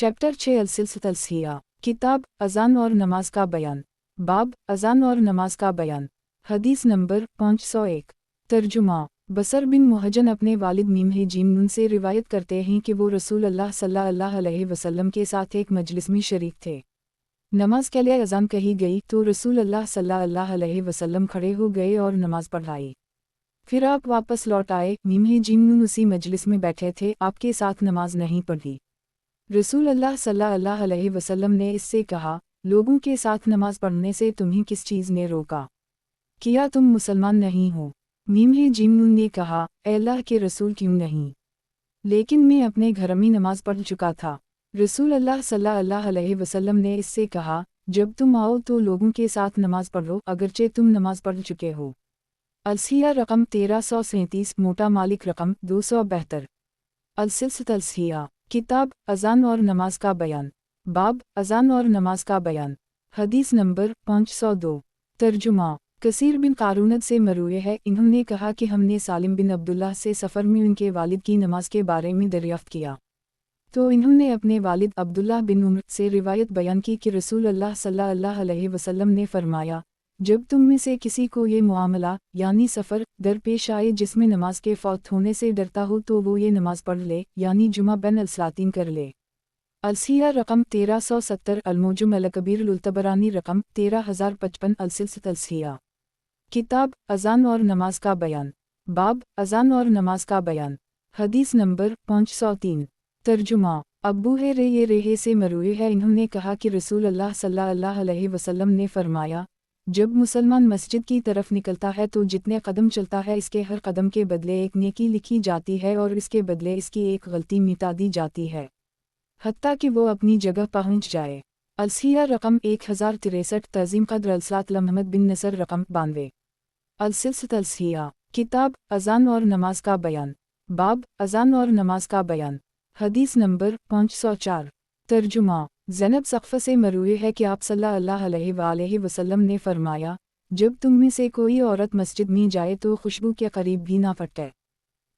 Chapter 6 अल-सिलसिला, किताब अज़ान और नमाज का बयान। बाब अज़ान और नमाज का बयान। हदीस नंबर 501। तर्जुमा। बसर बिन मुहजन अपने वालिद मीम जीम नून से रिवायत करते हैं कि वो रसूल अल्लाह सल्लल्लाहु अलैहि वसल्लम के साथ एक मजलिस में शरीक थे। नमाज के लिए अज़ान कही गई तो रसूल अल्लाह सल्लल्लाहु अलैहि वसल्लम खड़े हो गए और नमाज पढ़ाई। फिर आप वापस लौट आए। मीम जीम नून उसी मजलिस में बैठे थे, आपके साथ नमाज नहीं पढ़ी। रसूल अल्लाह सल्लल्लाहु अलैहि वसल्लम ने इससे कहा, लोगों के साथ नमाज पढ़ने से तुम्हें किस चीज़ ने रोका? किया तुम मुसलमान नहीं हो? मीम जीम नून ने कहा, ए अल्लाह के रसूल क्यों नहीं, लेकिन मैं अपने घर में नमाज पढ़ चुका था। रसूल अल्लाह सल्लल्लाहु अलैहि वसल्लम ने इससे कहा, जब तुम आओ तो लोगों के साथ नमाज पढ़ो अगरचे तुम नमाज पढ़ चुके हो। अलसिया रकम 1337, मोटा मालिक रकम 272। अल-सिलसिला, किताब अज़ान और नमाज का बयान। बाब अज़ान और नमाज का बयान। हदीस नंबर 502। तर्जुमा। कसीर बिन कारूनत से मरूए है, इन्होंने कहा कि हमने सालिम बिन अब्दुल्लाह से सफ़र में उनके वालिद की नमाज के बारे में दरियाफ़्त किया, तो इन्होंने अपने वालिद अब्दुल्लाह बिन उमर से रिवायत बयान की कि रसूल अल्लाह सल्लल्लाहु अलैहि वसल्लम ने फरमाया, जब तुम में से किसी को ये मामला यानी सफ़र दरपेश आए जिसमें नमाज के फ़ौत होने से डरता हो तो वो ये नमाज पढ़ ले यानी जुमा बैन अलसलातीन कर ले। अलसिया रकम 1370, अलमोजुम अलकबीर उल-तबरानी रकम 13055। अल-सिलसिला, किताब अज़ान और नमाज का बयान। बाब अज़ान और नमाज का बयान। हदीस नंबर 503। तर्जुमा। अब्बू रेहे से मरूए है, इन्होंने कहा कि रसूल अल्लाह सल्लल्लाहु अलैहि वसल्लम ने फरमाया, जब मुसलमान मस्जिद की तरफ निकलता है तो जितने कदम चलता है इसके हर कदम के बदले एक नेकी लिखी जाती है और इसके बदले इसकी एक गलती मिटा दी जाती है, हत्ता कि वो अपनी जगह पहुंच जाए। अलसिया रकम 1063, तज़ीम क़द्र अलसलात मोहम्मद बिन नसर रकम 92। अल-सिलसिला, किताब अज़ान और नमाज का बयान। बाब अज़ान और नमाज का बयान। हदीस नंबर 504। तर्जुमा। ज़ैनब सक़फ़ से मरूए है कि आप सल्लल्लाहु अलैहि वसल्लम ने फरमाया, जब तुम में से कोई औरत मस्जिद में जाए तो खुशबू के करीब भी ना फटे।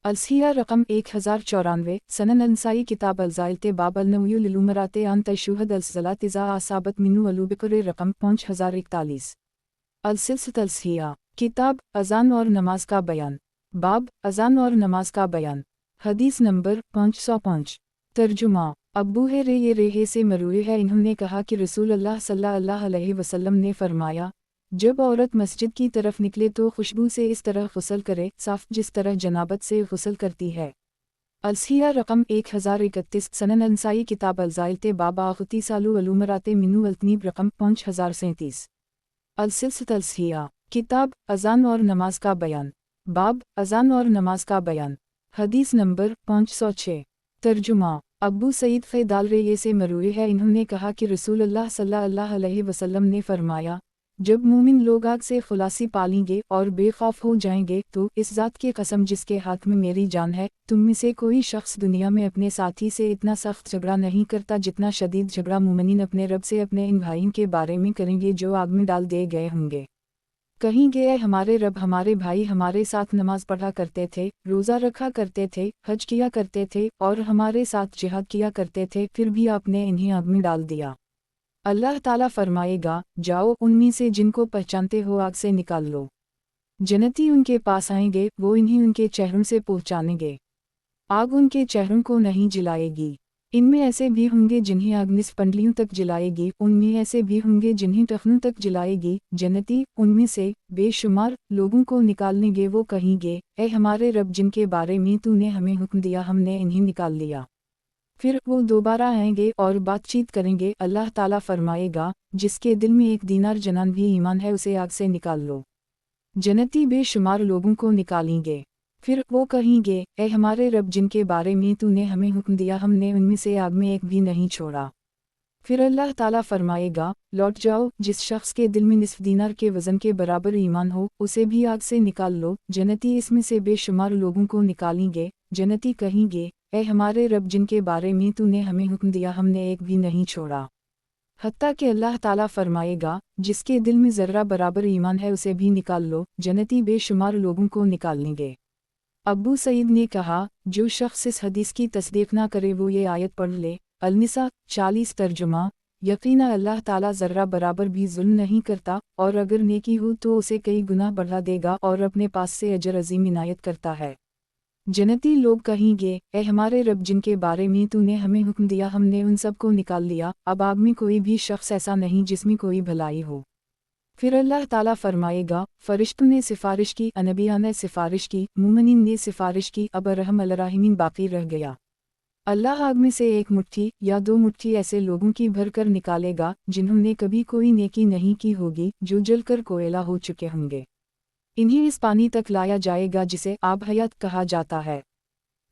अलसिया रकम 1094, सनन अनसाई किताब अलज़ाइल बाब अलनव्युल उमराते अन तशहुद अलसलात इज़ा आसाबत मिनु अलुबकर रकम 5041। अल-सिलसिला, किताब अज़ान और नमाज का बयान। बाब अज़ान और नमाज का बयान। हदीस नंबर 505। तर्जुमा। अब्बू रेहे से मरूए है, इन्होंने कहा कि रसूल अल्लाह सल्लल्लाहु अलैहि वसल्लम ने फरमाया, जब औरत मस्जिद की तरफ निकले तो खुशबू से इस तरह गुस्ल करे साफ जिस तरह जनाबत से गुस्ल करती है। अलसिया रकम 1031, सनन अनसाई किताब अलज़ाइल बाब आख़ुती सालू अलुमराते मिनु अलतनीब रकम 5037। अल-सिलसिला, किताब अज़ान और नमाज का बयान। बाब अज़ान और नमाज का बयान। हदीस नंबर 506। तर्जुमा। अब्बू सईद फ़ैदाल रेये से मरूए है, इन्होंने कहा कि रसूल अल्लाह सल्लल्लाहु अलैहि वसल्लम ने फरमाया, जब मोमिन लोग आग से खुलासी पालेंगे और बेखौफ हो जाएंगे तो इस ज़ात की कसम जिसके हाथ में मेरी जान है, तुम में से कोई शख्स दुनिया में अपने साथी से इतना सख्त झगड़ा नहीं करता जितना शदीद झगड़ा मोमिन अपने रब से अपने इन भाइयों के बारे में करेंगे जो आग में डाल दिए गए होंगे। कहेंगे, ऐ हमारे रब, हमारे भाई हमारे साथ नमाज पढ़ा करते थे, रोज़ा रखा करते थे, हज किया करते थे और हमारे साथ जिहाद किया करते थे, फिर भी आपने इन्हें आग में डाल दिया। अल्लाह ताला फरमाएगा, जाओ उनमें से जिनको पहचानते हो आग से निकाल लो। जन्नती उनके पास आएंगे, वो इन्हें उनके चेहरों से पहचानेंगे, आग उनके चेहरों को नहीं जलाएगी। इनमें ऐसे भी होंगे जिन्हें आग निस्फ पंडलियों तक जलाएगी, उनमें ऐसे भी होंगे जिन्हें टखनों तक जलाएगी। जन्नती उनमें से बेशुमार लोगों को निकालनेंगे, वो कहेंगे, ऐ हमारे रब, जिनके बारे में तूने हमें हुक्म दिया हमने इन्हें निकाल लिया। फिर वो दोबारा आएंगे और बातचीत करेंगे। अल्लाह ताला फरमाएगा, जिसके दिल में एक दीनार जनान भी ईमान है उसे आग से निकाल लो। जन्नती बेशुमार लोगों को निकालेंगे, फिर वो कहेंगे, ऐ हमारे रब, जिनके बारे में तूने हमें हुक्म दिया हमने उनमें से आग में एक भी नहीं छोड़ा। फिर अल्लाह ताला फरमाएगा, लौट जाओ, जिस शख्स के दिल में निस्फ दीनार के वज़न के बराबर ईमान हो उसे भी आग से निकाल लो। जन्नती इसमें से बेशुमार लोगों को निकालेंगे। जन्नती कहेंगे, ऐ हमारे रब, जिनके बारे में तूने हमें हुक्म दिया हमने एक भी नहीं छोड़ा। हत्ता कि अल्लाह ताला फरमाएगा, जिसके दिल में ज़र्रा बराबर ईमान है उसे भी निकाल लो। जन्नती बेशुमार लोगों को निकालेंगे। अब्बू सईद ने कहा, जो शख्स इस हदीस की तस्दीक ना करे वो ये आयत पढ़ ले। النساء 40 ترجمہ یقینا اللہ تعالیٰ ذرہ برابر بھی ظلم نہیں کرتا اور اگر نیکی ہو تو اسے کئی گنا بڑھا دے گا اور اپنے پاس سے اجر عظیم عنایت کرتا ہے۔ جنتی لوگ کہیں گے اے ہمارے رب جن کے بارے میں تو نے ہمیں حکم دیا ہم نے ان سب کو نکال لیا، اب آگ میں کوئی بھی شخص ایسا نہیں جس میں کوئی بھلائی ہو۔ پھر اللہ تعالیٰ فرمائے گا فرشتوں نے سفارش کی، انبیاء نے سفارش کی، مومنین نے سفارش کی، اب ارحم الراحمین باقی رہ گیا۔ اللہ آگ میں سے ایک مٹھی یا دو مٹھی ایسے لوگوں کی بھر کر نکالے گا جنہوں نے کبھی کوئی نیکی نہیں کی ہوگی، جو جل کر کوئلہ ہو چکے ہوں گے۔ انہیں اس پانی تک لایا جائے گا جسے آب حیات کہا جاتا ہے۔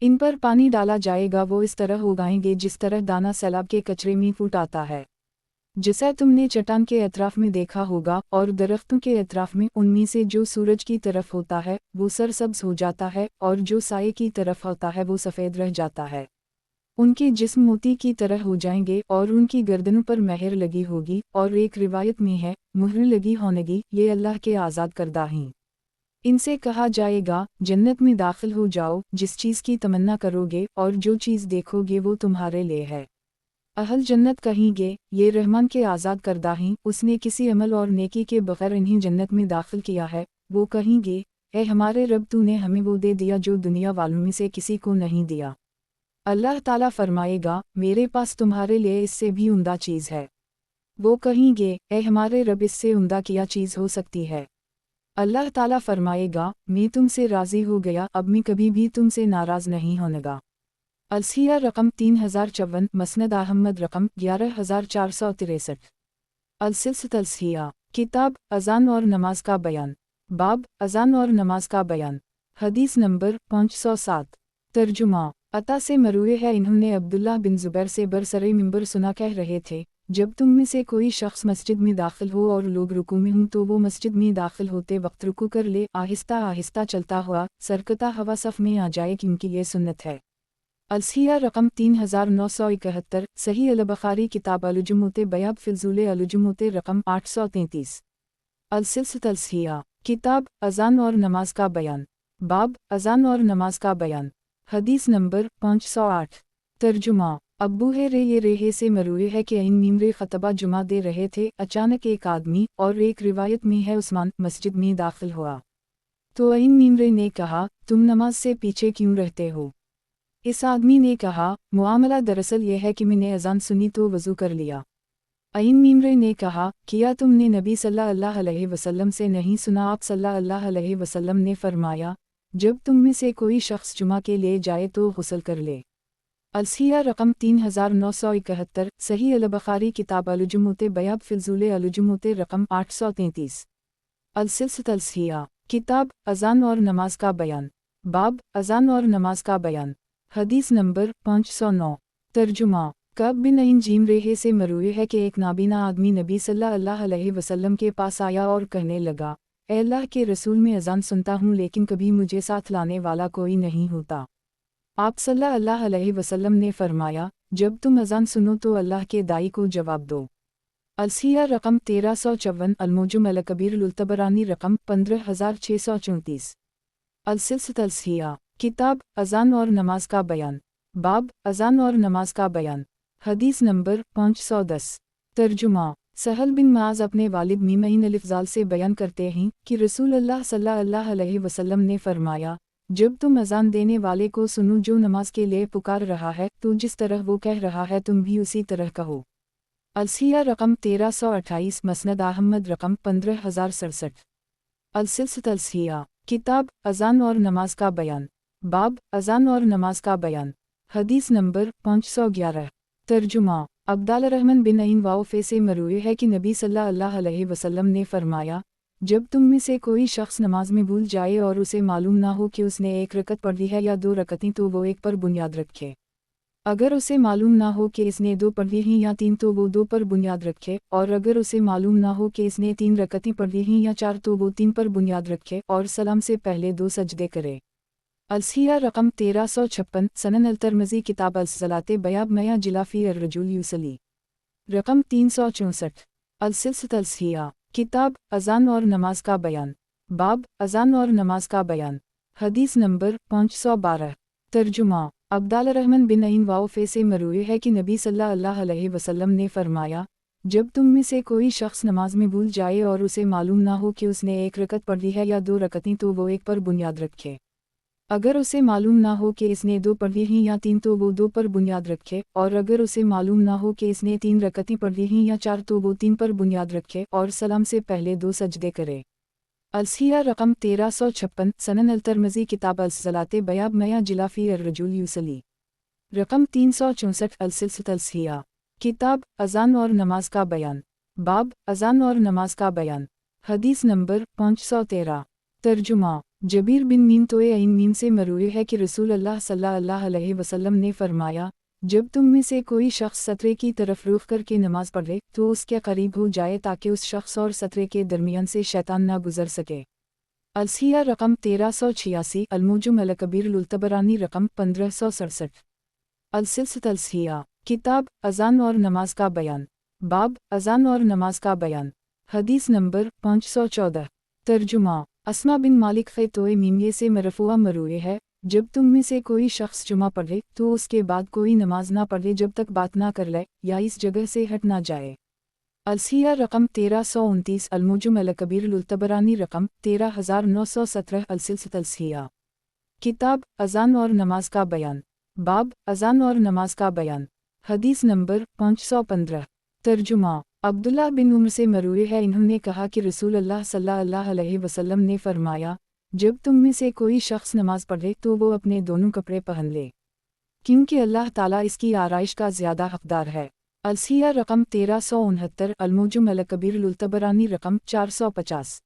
ان پر پانی ڈالا جائے گا، وہ اس طرح اگائیں گے جس طرح دانہ سیلاب کے کچرے میں پھوٹ آتا ہے۔ جسے تم نے چٹان کے اطراف میں دیکھا ہوگا اور درختوں کے اطراف میں، ان میں سے جو سورج کی طرف ہوتا ہے وہ سرسبز ہو جاتا ہے اور جو سائے کی طرف ہوتا ہے وہ سفید رہ جاتا ہے۔ ان کے جسم موتی کی طرح ہو جائیں گے اور ان کی گردنوں پر مہر لگی ہوگی، اور ایک روایت میں ہے مہر لگی ہونگی، یہ اللہ کے آزاد کردہ ہیں۔ ان سے کہا جائے گا جنت میں داخل ہو جاؤ، جس چیز کی تمنا کرو گے اور جو چیز دیکھو گے وہ تمہارے لیے ہے۔ اہل جنت کہیں گے یہ رحمان کے آزاد کردہ ہیں، اس نے کسی عمل اور نیکی کے بغیر انہیں جنت میں داخل کیا ہے۔ وہ کہیں گے اے ہمارے رب تو نے ہمیں وہ دے دیا جو دنیا والوں میں سے کسی کو نہیں دیا۔ اللہ تعالیٰ فرمائے گا میرے پاس تمہارے لیے اس سے بھی عمدہ چیز ہے۔ وہ کہیں گے اے ہمارے رب اس سے عمدہ کیا چیز ہو سکتی ہے؟ اللہ تعالیٰ فرمائے گا میں تم سے راضی ہو گیا، اب میں کبھی بھی تم سے ناراض نہیں ہونگا۔ الصحیح رقم 3054، مسند احمد رقم 11463۔ السلسلۃ الصحیحہ، کتاب اذان اور نماز کا بیان، باب اذان اور نماز کا بیان، حدیث نمبر 507۔ ترجمہ عطا سے مروی ہے انہوں نے عبداللہ بن زبیر سے برسر منبر سنا کہہ رہے تھے جب تم میں سے کوئی شخص مسجد میں داخل ہو اور لوگ رکوع میں ہوں تو وہ مسجد میں داخل ہوتے وقت رکوع کر لے، آہستہ آہستہ چلتا ہوا سرکتا ہوا صف میں آ جائے کیونکہ یہ سنت ہے۔ الصحیحہ رقم 3971، صحیح البخاری کتاب الجمعۃ بیاب فضول الجمعۃ رقم 833۔ السلسلۃ الصحیحہ، کتاب اذان اور نماز کا بیان، باب اذان اور نماز کا بیان، حدیث نمبر 508۔ ترجمہ ابو ہریرہ سے مروی ہے کہ ان میمرے خطبہ جمعہ دے رہے تھے، اچانک ایک آدمی، اور ایک روایت میں ہے عثمان، مسجد میں داخل ہوا تو این میمرے نے کہا تم نماز سے پیچھے کیوں رہتے ہو؟ اس آدمی نے کہا معاملہ دراصل یہ ہے کہ میں نے اذان سنی تو وضو کر لیا۔ این میمرے نے کہا کیا تم نے نبی صلی اللہ علیہ وسلم سے نہیں سنا؟ آپ صلی اللہ علیہ وسلم نے فرمایا جب تم میں سے کوئی شخص جمعہ کے لیے جائے تو غسل کر لے۔ الصحیحہ رقم 3971، صحیح البخاری کتاب الجمعۃ بیاب فضول الجمعۃ رقم 833۔ السلسلۃ الصحیحہ، کتاب اذان اور نماز کا بیان، باب اذان اور نماز کا بیان، حدیث نمبر 509۔ ترجمہ کعب بن جیم رہے سے مروی ہے کہ ایک نابینا آدمی نبی صلی اللہ علیہ وسلم کے پاس آیا اور کہنے لگا اے اللہ کے رسول میں اذان سنتا ہوں لیکن کبھی مجھے ساتھ لانے والا کوئی نہیں ہوتا۔ آپ صلی اللہ علیہ وسلم نے فرمایا جب تم اذان سنو تو اللہ کے داعی کو جواب دو۔ الصحیحہ رقم 1354، المعجم الکبیر للطبرانی رقم 15634۔ السلسلۃ الصحیحہ، کتاب اذان اور نماز کا بیان، باب اذان اور نماز کا بیان، حدیث نمبر 510۔ ترجمہ سہل بن معاذ اپنے والد میمین الافضال سے بیان کرتے ہیں کہ رسول اللہ صلی اللہ علیہ وسلم نے فرمایا جب تم اذان دینے والے کو سنو جو نماز کے لیے پکار رہا ہے تو جس طرح وہ کہہ رہا ہے تم بھی اسی طرح کہو۔ الصحیحہ رقم 1328، مسند احمد رقم 15067۔ السلسلۃ الصحیحہ، کتاب اذان اور نماز کا بیان، باب اذان اور نماز کا بیان، حدیث نمبر 511۔ ترجمہ عبداللہ الرحمن بن عین واوفے سے مروی ہے کہ نبی صلی اللہ علیہ وسلم نے فرمایا جب تم میں سے کوئی شخص نماز میں بھول جائے اور اسے معلوم نہ ہو کہ اس نے ایک رکعت پڑھی ہے یا 2 رکعتیں تو وہ ایک پر بنیاد رکھے، اگر اسے معلوم نہ ہو کہ اس نے 2 پڑھی ہیں یا 3 تو وہ 2 پر بنیاد رکھے، اور اگر اسے معلوم نہ ہو کہ اس نے 3 رکعتیں پڑھی ہیں یا 4 تو وہ 3 پر بنیاد رکھے اور سلام سے پہلے 2 سجدے کرے۔ الصحیحہ رقم 1356، سنن الترمذی کتاب الصلاۃ بیاب میاں جلافی الرجل یصلی رقم 364۔ السلسلۃ الصحیحہ، کتاب اذان اور نماز کا بیان، باب اذان اور نماز کا بیان، حدیث نمبر 512۔ तर्जुमा अब्दाल रहमान बिन अईन वाउफे से मरूए है कि नबी सल्लल्लाहु अलैहि वसल्लम ने फरमाया, जब तुम में से कोई शख्स नमाज में भूल जाए और उसे मालूम ना हो कि उसने एक रकत पढ़ ली है या दो रकतें तो वो एक पर बुनियाद रखे। अगर उसे मालूम ना हो कि इसने दो पढ़ ली हैं या तीन तो वो दो पर बुनियाद रखे, और अगर उसे मालूम ना हो कि इसने तीन रकतें पढ़ ली हैं या चार तो वो तीन पर बुनियाद रखे और सलाम से पहले दो सजदे करे। अलसिया रकम 1356 सनन अल-तिरमिज़ी किताब अल-सलाते बयाब मया जिलाफी अर्रजुल यूसली रकम 364 अल-सिलसिला किताब अज़ान और नमाज का बयान बाब अज़ान और नमाज का बयान हदीस नंबर 513 तर्जुमा जबीर बिन मीम तोए अइन मीम से मरूए है कि रसूल अल्लाह सल्लल्लाहु अलैहि वसल्लम ने फरमाया, जब तुम में से कोई शख्स सतरे की तरफ रुख करके नमाज पढ़े तो उसके करीब हो जाए ताकि उस शख्स और सतरे के दरमियान से शैतान ना गुजर सके। अलसिया रकम 1386 अलमुजुम अल-कबीर लुल्तबरानी रकम 1567 अलसिलसिला किताब अज़ान और नमाज का बयान बाब अज़ान और नमाज का बयान हदीस नंबर 514 तर्जुमा अस्मा बिन मालिक फ़तोए मीमिये से मरफ़ूआ मरूए है, जब तुम में से कोई शख्स जुमा पढ़े तो उसके बाद कोई नमाज ना पढ़े जब तक बात ना कर ले या इस जगह से हट ना जाए। अलसिया रकम 1329 अलमुजुम अल-कबीर लुल्तबरानी रकम 13917 अलसिलसिला किताब अज़ान और नमाज का बयान बाब अज़ान और नमाज का बयान हदीस नंबर 515 तर्जुमा अब्दुल्लाह बिन उम्र से मरूए है, इन्होंने कहा कि रसूल अल्लाह सल्लल्लाहु अलैहि वसल्लम ने फरमाया, जब तुम में से कोई शख्स नमाज पढ़े तो वो अपने दोनों कपड़े पहन ले, क्योंकि अल्लाह ताला इसकी आराइश का ज़्यादा हकदार है। अलसिया रकम 1369 अलमुजुम अल-कबीर लुल्तबरानी रकम 450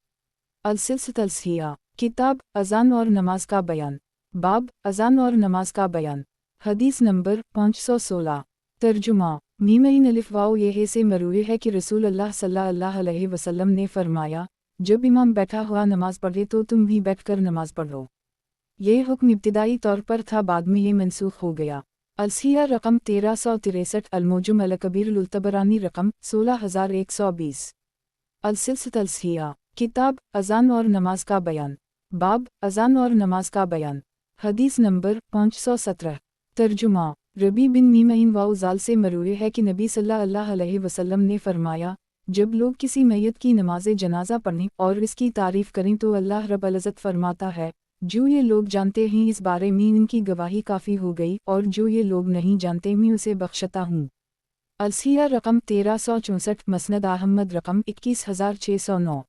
अलसिलसिला किताब अज़ान और नमाज का बयान बाब अज़ान और नमाज का बयान हदीस नंबर 516 तर्जुमा मीमईन अलिफ वाओ ये से मरूए है कि रसूल अल्लाह सल्लल्लाहु अलैहि वसल्लम ने फरमाया, जब इमाम बैठा हुआ नमाज पढ़े तो तुम भी बैठकर नमाज पढ़ो। ये हुक्म इब्तिदाई तौर पर था, बाद में ये मनसूख हो गया। अलसिया रकम 1363 अलमुजुम अल-कबीर लुल्तबरानी रकम 16120 अलसिलसिला किताब अज़ान और नमाज का बयान बाब अज़ान और नमाज का बयान हदीस नंबर 517 तर्जुमा रबी बिन मीमईन वाउ ज़ाल से मरूए है कि नबी सल्लल्लाहु अलैहि वसल्लम ने फरमाया, जब लोग किसी मैयत की नमाज़े जनाजा पढ़ें और इसकी तारीफ़ करें तो अल्लाह रब्बुल इज़्ज़त फरमाता है, जो ये लोग जानते हैं इस बारे में इनकी गवाही काफ़ी हो गई, और जो ये लोग नहीं जानते मैं उसे बख्शता हूँ। अलसिया रकम 1364 मसनद अहमद रकम 21609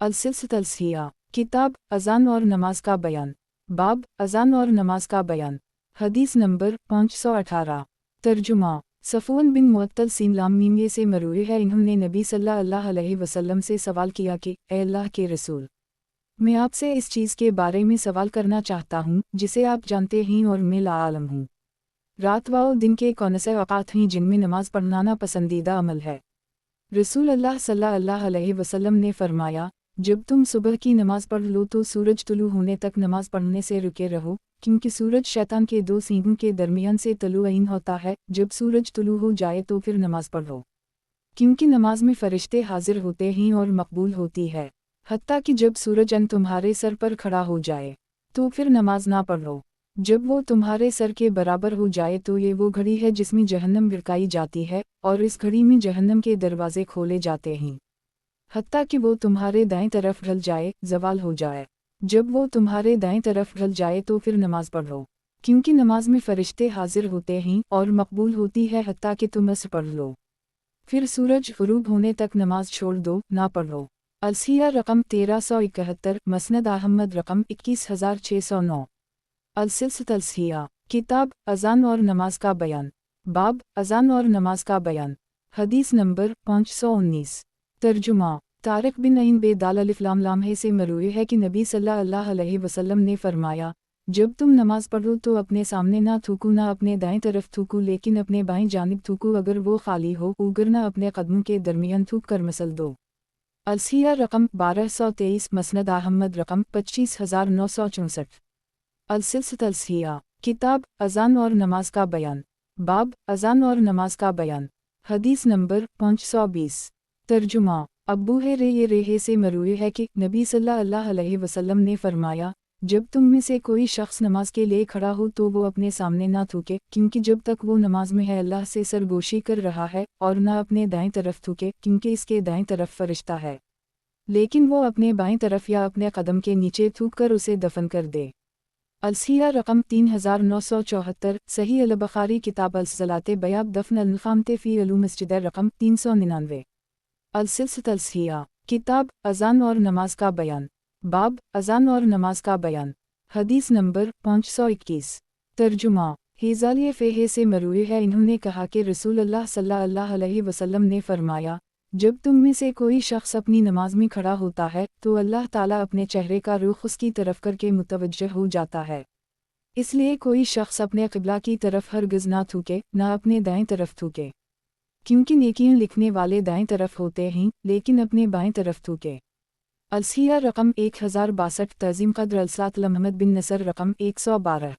अलसिलसिला किताब अज़ान और नमाज का बयान बाब अज़ान और नमाज का बयान हदीस नंबर 518 तर्जुमा सफ़ून बिन मुअत्तल सीनलाम मीमिये से मरूए है, इन्होंने नबी सल्लल्लाहु अलैहि वसल्लम से सवाल किया कि ए अल्लाह के रसूल, मैं आपसे इस चीज़ के बारे में सवाल करना चाहता हूँ जिसे आप जानते हैं और मैं ला आलम हूँ। रात व दिन के कौन से औक़ात हैं जिनमें नमाज पढ़ना पसंदीदा अमल है? रसूल अल्लाह सल्लल्लाहु अलैहि वसल्लम ने फरमाया, जब तुम सुबह की नमाज पढ़ लो तो सूरज तुलू होने तक नमाज पढ़ने से रुके रहो, क्योंकि सूरज शैतान के दो सींगों के दरमियान से तलुईन होता है। जब सूरज तुलू हो जाए तो फिर नमाज पढ़ो, क्योंकि नमाज में फरिश्ते हाजिर होते हैं और मकबूल होती है। हत्ता कि जब सूरज तुम्हारे सर पर खड़ा हो जाए तो फिर नमाज ना पढ़ो। जब वो तुम्हारे सर के बराबर हो जाए तो ये वो घड़ी है जिसमें जहन्नम भिड़काई जाती है, और इस घड़ी में जहन्नम के दरवाजे खोले जाते हैं, हत्ता कि वो तुम्हारे दाएं तरफ ढल जाए, ज़वाल हो जाए। जब वो तुम्हारे दाएं तरफ ढल जाए तो फिर नमाज पढ़ो, क्योंकि नमाज में फरिश्ते हाजिर होते हैं और मकबूल होती है, हत्ता कि तुम अस पढ़ लो। फिर सूरज ग़ुरूब होने तक नमाज छोड़ दो, ना पढ़ो। अलसिया रकम 1371 मसनद अहमद रकम 21609 अलसिलसिला किताब अज़ान और नमाज का बयान बाब अज़ान और नमाज का बयान हदीस नंबर 519 तर्जुमा तारिक बिन अईन बेदाल अलिफ लाम लाम्हे से मरूए है कि नबी सल्लल्लाहु अलैहि वसल्लम ने फरमाया, जब तुम नमाज पढ़ो तो अपने सामने ना थूको, ना अपने दाएं तरफ थूको, लेकिन अपने बाएं जानिब थूको, अगर वो खाली हो उगर ना अपने कदमों के दरमियान थूक कर मसल दो। अलसिया रकम 1223 मसनद अहमद रकम 25964 अलसिलसिला किताब अज़ान और नमाज का बयान बाब अज़ान और नमाज का बयान हदीस नंबर 520 तर्जुमा अब्बू रेहे से मरूए है कि नबी सल्लल्लाहु अलैहि वसल्लम ने फरमाया, جب تم میں سے کوئی شخص نماز کے لیے کھڑا ہو تو وہ اپنے سامنے نہ تھوکے، کیونکہ جب تک وہ نماز میں ہے اللہ سے سرگوشی کر رہا ہے، اور نہ اپنے دائیں طرف تھوکے، کیونکہ اس کے دائیں طرف فرشتہ ہے، لیکن وہ اپنے بائیں طرف یا اپنے قدم کے نیچے تھوک کر اسے دفن کر دے۔ الصحیح رقم 3974، صحیح البخاری کتاب الصلاۃ بیاب دفن النخامت فی علوم مسجد رقم 399۔ السلسلۃ الصحیحہ کتاب اذان اور نماز کا بیان، باب اذان اور نماز کا بیان، حدیث نمبر 521۔ ترجمہ ہیزالی فیہ سے مروی ہے، انہوں نے کہا کہ رسول اللہ صلی اللہ علیہ وسلم نے فرمایا، جب تم میں سے کوئی شخص اپنی نماز میں کھڑا ہوتا ہے تو اللہ تعالیٰ اپنے چہرے کا رخ اس کی طرف کر کے متوجہ ہو جاتا ہے، اس لیے کوئی شخص اپنے قبلہ کی طرف ہرگز نہ تھوکے، نہ اپنے دائیں طرف تھوکے، کیونکہ نیکیاں لکھنے والے دائیں طرف ہوتے ہیں، لیکن اپنے بائیں طرف تھوکے۔ الصحیحہ رقم 1062، تعظیم قدر الصلاۃ محمد بن نصر رقم 112۔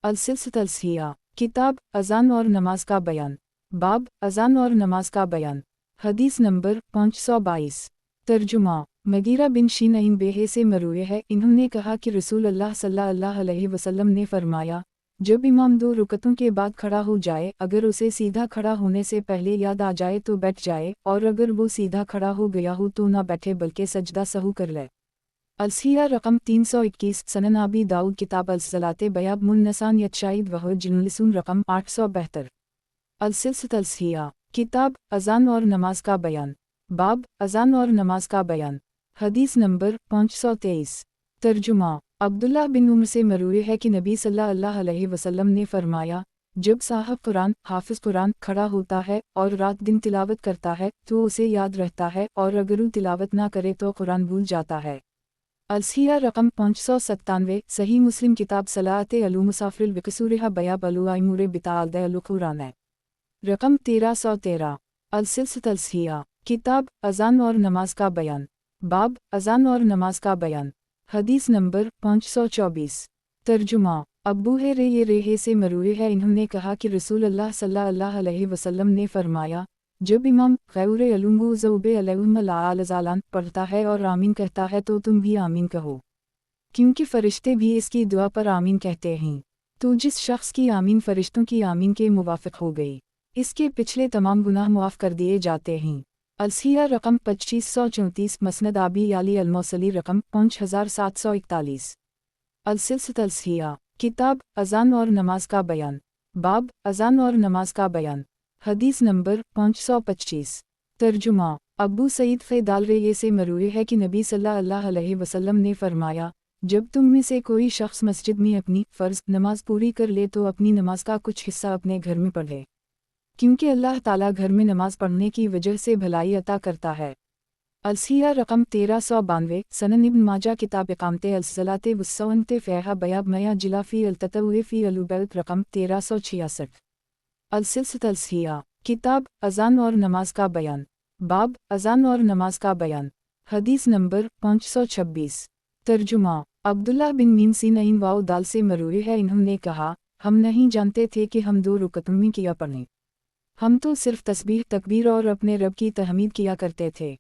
السلسلۃ الصحیحہ کتاب اذان اور نماز کا بیان، باب اذان اور نماز کا بیان، حدیث نمبر 522۔ ترجمہ مغیرہ بن شینعین بیہ سے مروی ہے، انہوں نے کہا کہ رسول اللہ صلی اللہ علیہ وسلم نے فرمایا، جب امام 2 رکعتوں کے بعد کھڑا ہو جائے، اگر اسے سیدھا کھڑا ہونے سے پہلے یاد آ جائے تو بیٹھ جائے، اور اگر وہ سیدھا کھڑا ہو گیا ہو تو نہ بیٹھے بلکہ سجدہ سہو کر لے۔ الصحیحہ رقم 321، سنن ابی داؤد کتاب الصلاۃ بیاب منسان یتشاہد وہو جنلسون رقم 872۔ السلسلۃ الصحیحہ کتاب اذان اور نماز کا بیان، باب اذان اور نماز کا بیان، حدیث نمبر 523۔ ترجمہ عبداللہ بن عمر سے مروی ہے کہ نبی صلی اللہ علیہ وسلم نے فرمایا، جب صاحب قرآن حافظ قرآن کھڑا ہوتا ہے اور رات دن تلاوت کرتا ہے تو اسے یاد رہتا ہے، اور اگر وہ تلاوت نہ کرے تو قرآن بھول جاتا ہے۔ الصحیحہ رقم 597، صحیح مسلم کتاب صلاۃ علو مسافر الوقصورہ بیاب علو ایمور بتعالد القرآن رقم 1313۔ السلسلۃ الصحیحہ کتاب اذان اور نماز کا بیان، باب اذان اور نماز کا بیان، حدیث نمبر 524۔ ترجمہ ابو ہریرہ سے مروی ہے، انہوں نے کہا کہ رسول اللہ صلی اللہ علیہ وسلم نے فرمایا، جب امام غیر علوم زوب علیہم العالزالان پڑھتا ہے اور آمین کہتا ہے تو تم بھی آمین کہو، کیونکہ فرشتے بھی اس کی دعا پر آمین کہتے ہیں، تو جس شخص کی آمین فرشتوں کی آمین کے موافق ہو گئی، اس کے پچھلے تمام گناہ معاف کر دیے جاتے ہیں۔ الصحیحہ رقم 2534، مسند ابی علی الموصلی رقم 5741۔ السلسلۃ الصحیحہ کتاب اذان اور نماز کا بیان، باب اذان اور نماز کا بیان، حدیث نمبر 525۔ ترجمہ ابو سعید خیدالرہ سے مروی ہے کہ نبی صلی اللہ علیہ وسلم نے فرمایا، جب تم میں سے کوئی شخص مسجد میں اپنی فرض نماز پوری کر لے تو اپنی نماز کا کچھ حصہ اپنے گھر میں پڑھے، کیونکہ اللہ تعالیٰ گھر میں نماز پڑھنے کی وجہ سے بھلائی عطا کرتا ہے۔ الصحیحہ رقم 1392، سنن ابن ماجہ کتاب اقامت الصلاۃ والصلاۃ فیہا بیاب میہ جلا فی التطوع فی البیت رقم 1366۔ السلسلۃ الصحیحہ کتاب اذان اور نماز کا بیان، باب اذان اور نماز کا بیان، حدیث نمبر 526۔ ترجمہ عبداللہ بن مین سینعین واؤ دال سے مروی ہے، انہوں نے کہا، ہم نہیں جانتے تھے کہ ہم 2 رکعتوں میں کیا پڑھیں، ہم تو صرف تسبیح تکبیر اور اپنے رب کی تحمید کیا کرتے تھے،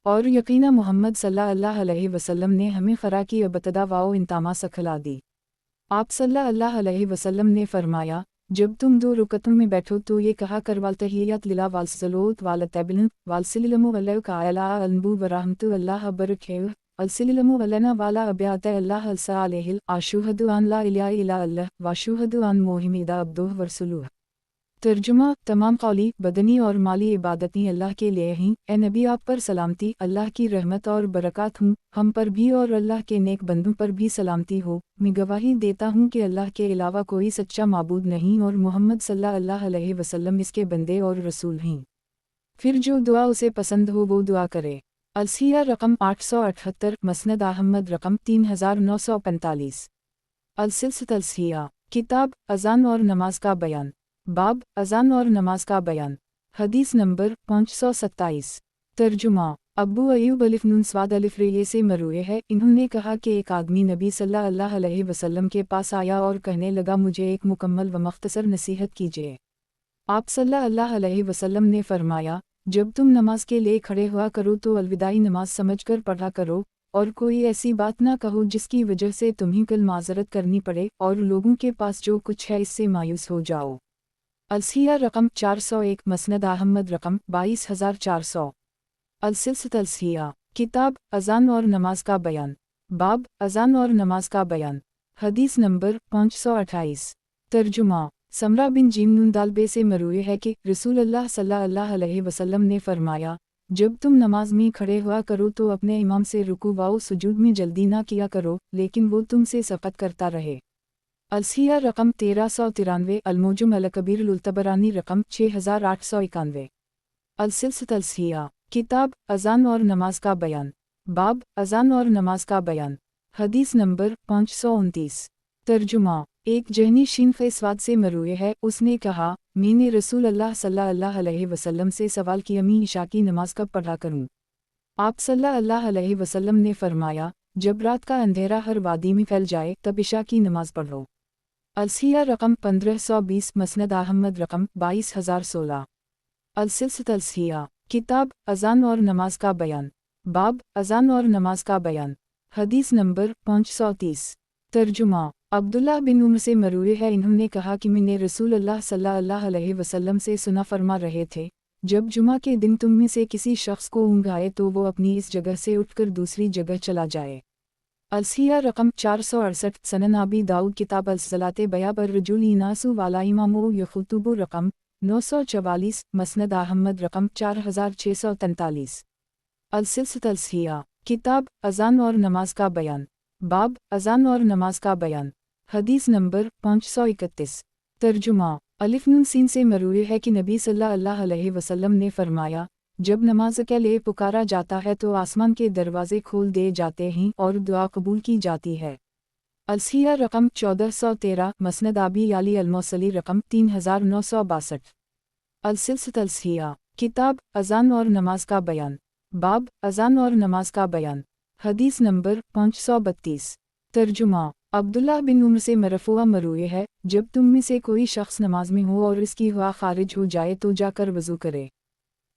اور یقینا محمد صلی اللہ علیہ وسلم نے ہمیں خرا کی ابتدا واؤ انتامہ سکھلا دی۔ آپ صلی اللہ علیہ وسلم نے فرمایا، جب تم 2 رکعتوں میں بیٹھو تو یہ کہا کر والتحیات للہ والصلوات والتبلن والسلم علیک علی النبو ورحمت اللہ برکہ السلم علینا والا ابیات اللہ الصالح اشہد ان لا الہ الا اللہ واشہد ان محمد عبدہ ورسولہ۔ ترجمہ تمام قولی بدنی اور مالی عبادتیں اللہ کے لیے ہیں، اے نبی آپ پر سلامتی، اللہ کی رحمت اور برکات ہوں، ہم پر بھی اور اللہ کے نیک بندوں پر بھی سلامتی ہو، میں گواہی دیتا ہوں کہ اللہ کے علاوہ کوئی سچا معبود نہیں اور محمد صلی اللہ علیہ وسلم اس کے بندے اور رسول ہیں۔ پھر جو دعا اسے پسند ہو وہ دعا کرے۔ الصحیحہ رقم 878، مسند احمد رقم 3945۔ السلسلۃ الصحیحہ کتاب اذان اور نماز کا بیان، باب اذان اور نماز کا بیان، حدیث نمبر 527۔ ترجمہ ابو ایوب الف نون صاد الف ر سے مروی ہے، انہوں نے کہا کہ ایک آدمی نبی صلی اللہ علیہ وسلم کے پاس آیا اور کہنے لگا، مجھے ایک مکمل و مختصر نصیحت کیجیے۔ آپ صلی اللہ علیہ وسلم نے فرمایا، جب تم نماز کے لیے کھڑے ہوا کرو تو الوداعی نماز سمجھ کر پڑھا کرو، اور کوئی ایسی بات نہ کہو جس کی وجہ سے تمہیں کل معذرت کرنی پڑے اور لوگوں کے پاس جو کچھ ہے اس سے مایوس ہو جاؤ۔ الصحیح رقم 401 مسند احمد رقم 22400۔ السلسلۃ الصحیحہ کتاب اذان اور نماز کا بیان، باب اذان اور نماز کا بیان، حدیث نمبر 528۔ ترجمہ سمرہ بن جیم نون دالبے سے مروی ہے کہ رسول اللہ صلی اللہ علیہ وسلم نے فرمایا، جب تم نماز میں کھڑے ہوا کرو تو اپنے امام سے رکوع و سجود میں جلدی نہ کیا کرو لیکن وہ تم سے سبقت کرتا رہے۔ الصحیحہ رقم 1393، المعجم الکبیر للطبرانی رقم 6891۔ السلسلۃ الصحیحہ کتاب اذان اور نماز کا بیان، باب اذان اور نماز کا بیان، حدیث نمبر 529۔ ترجمہ ایک جہنی شین فیسواد سے مروی ہے، اس نے کہا، میں نے رسول اللہ صلی اللہ علیہ وسلم سے سوال کیا میں عشاء کی نماز کب پڑھا کروں؟ آپ صلی اللہ علیہ وسلم نے فرمایا، جب رات کا اندھیرا ہر وادی میں پھیل جائے تب عشاء کی نماز پڑھو۔ الصحیحہ رقم 1520، مسند احمد رقم 22016۔ السلسلۃ الصحیحہ کتاب اذان اور نماز کا بیان، باب اذان اور نماز کا بیان، حدیث نمبر 530۔ ترجمہ عبداللہ بن عمر سے مروی ہے، انہوں نے کہا کہ میں نے رسول اللہ صلی اللہ علیہ وسلم سے سنا فرما رہے تھے، جب جمعہ کے دن تم میں سے کسی شخص کو اونگ آئے تو وہ اپنی اس جگہ سے اٹھ کر دوسری جگہ چلا جائے۔ الصحیحہ رقم 468، سنن ابی داؤد کتاب الصلاۃ باب الرجل یناس ولا امام یخطب رقم 944، مسند احمد رقم 4643۔ السلسلۃ الصحیحہ کتاب اذان اور نماز کا بیان، باب اذان اور نماز کا بیان، حدیث نمبر 531۔ ترجمہ الف نون سین سے مروی ہے کہ نبی صلی اللہ علیہ وسلم نے فرمایا، جب نماز کے لیے پکارا جاتا ہے تو آسمان کے دروازے کھول دیے جاتے ہیں اور دعا قبول کی جاتی ہے۔ الصحیحہ رقم 1413، مسند ابی علی الموصلی رقم 3962۔ السلسلۃ الصحیحہ کتاب اذان اور نماز کا بیان، باب اذان اور نماز کا بیان، حدیث نمبر 532۔ ترجمہ عبداللہ بن عمر سے مرفوع مروی ہے، جب تم میں سے کوئی شخص نماز میں ہو اور اس کی ہوا خارج ہو جائے تو جا کر وضو کرے۔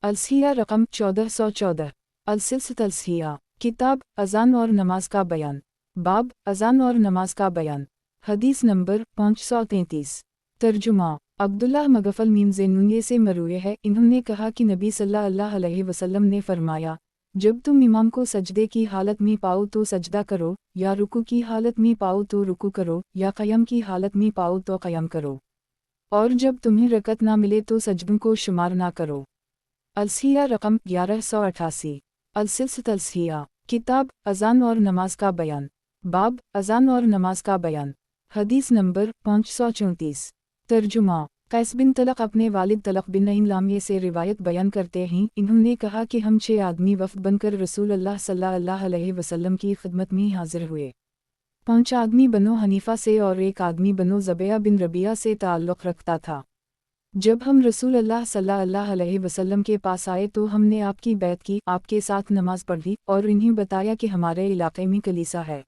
الصحیحہ رقم 1414۔ السلسلۃ الصحیحہ کتاب اذان اور نماز کا بیان، باب اذان اور نماز کا بیان، حدیث نمبر 533۔ ترجمہ عبداللہ مغفل میم زینونیہ سے مروی ہے، انہوں نے کہا کہ نبی صلی اللہ علیہ وسلم نے فرمایا، جب تم امام کو سجدے کی حالت میں پاؤ تو سجدہ کرو، یا رکوع کی حالت میں پاؤ تو رکوع کرو، یا قیام کی حالت میں پاؤ تو قیام کرو، اور جب تمہیں رکعت نہ ملے تو سجدوں کو شمار نہ کرو۔ الصحیحہ رقم 1188۔ السلسلۃ الصحیحہ کتاب اذان اور نماز کا بیان، باب اذان اور نماز کا بیان، حدیث نمبر 534۔ ترجمہ قیس بن طلق اپنے والد طلق بن نعیم لامیہ سے روایت بیان کرتے ہیں، انہوں نے کہا کہ ہم 6 آدمی وفد بن کر رسول اللہ صلی اللہ علیہ وسلم کی خدمت میں حاضر ہوئے۔ 5 آدمی بنو حنیفہ سے اور 1 آدمی بنو زبیہ بن ربیعہ سے تعلق رکھتا تھا۔ جب ہم رسول اللہ صلی اللہ علیہ وسلم کے پاس آئے تو ہم نے آپ کی بیعت کی، آپ کے ساتھ نماز پڑھی اور انہیں بتایا کہ ہمارے علاقے میں کلیسا ہے،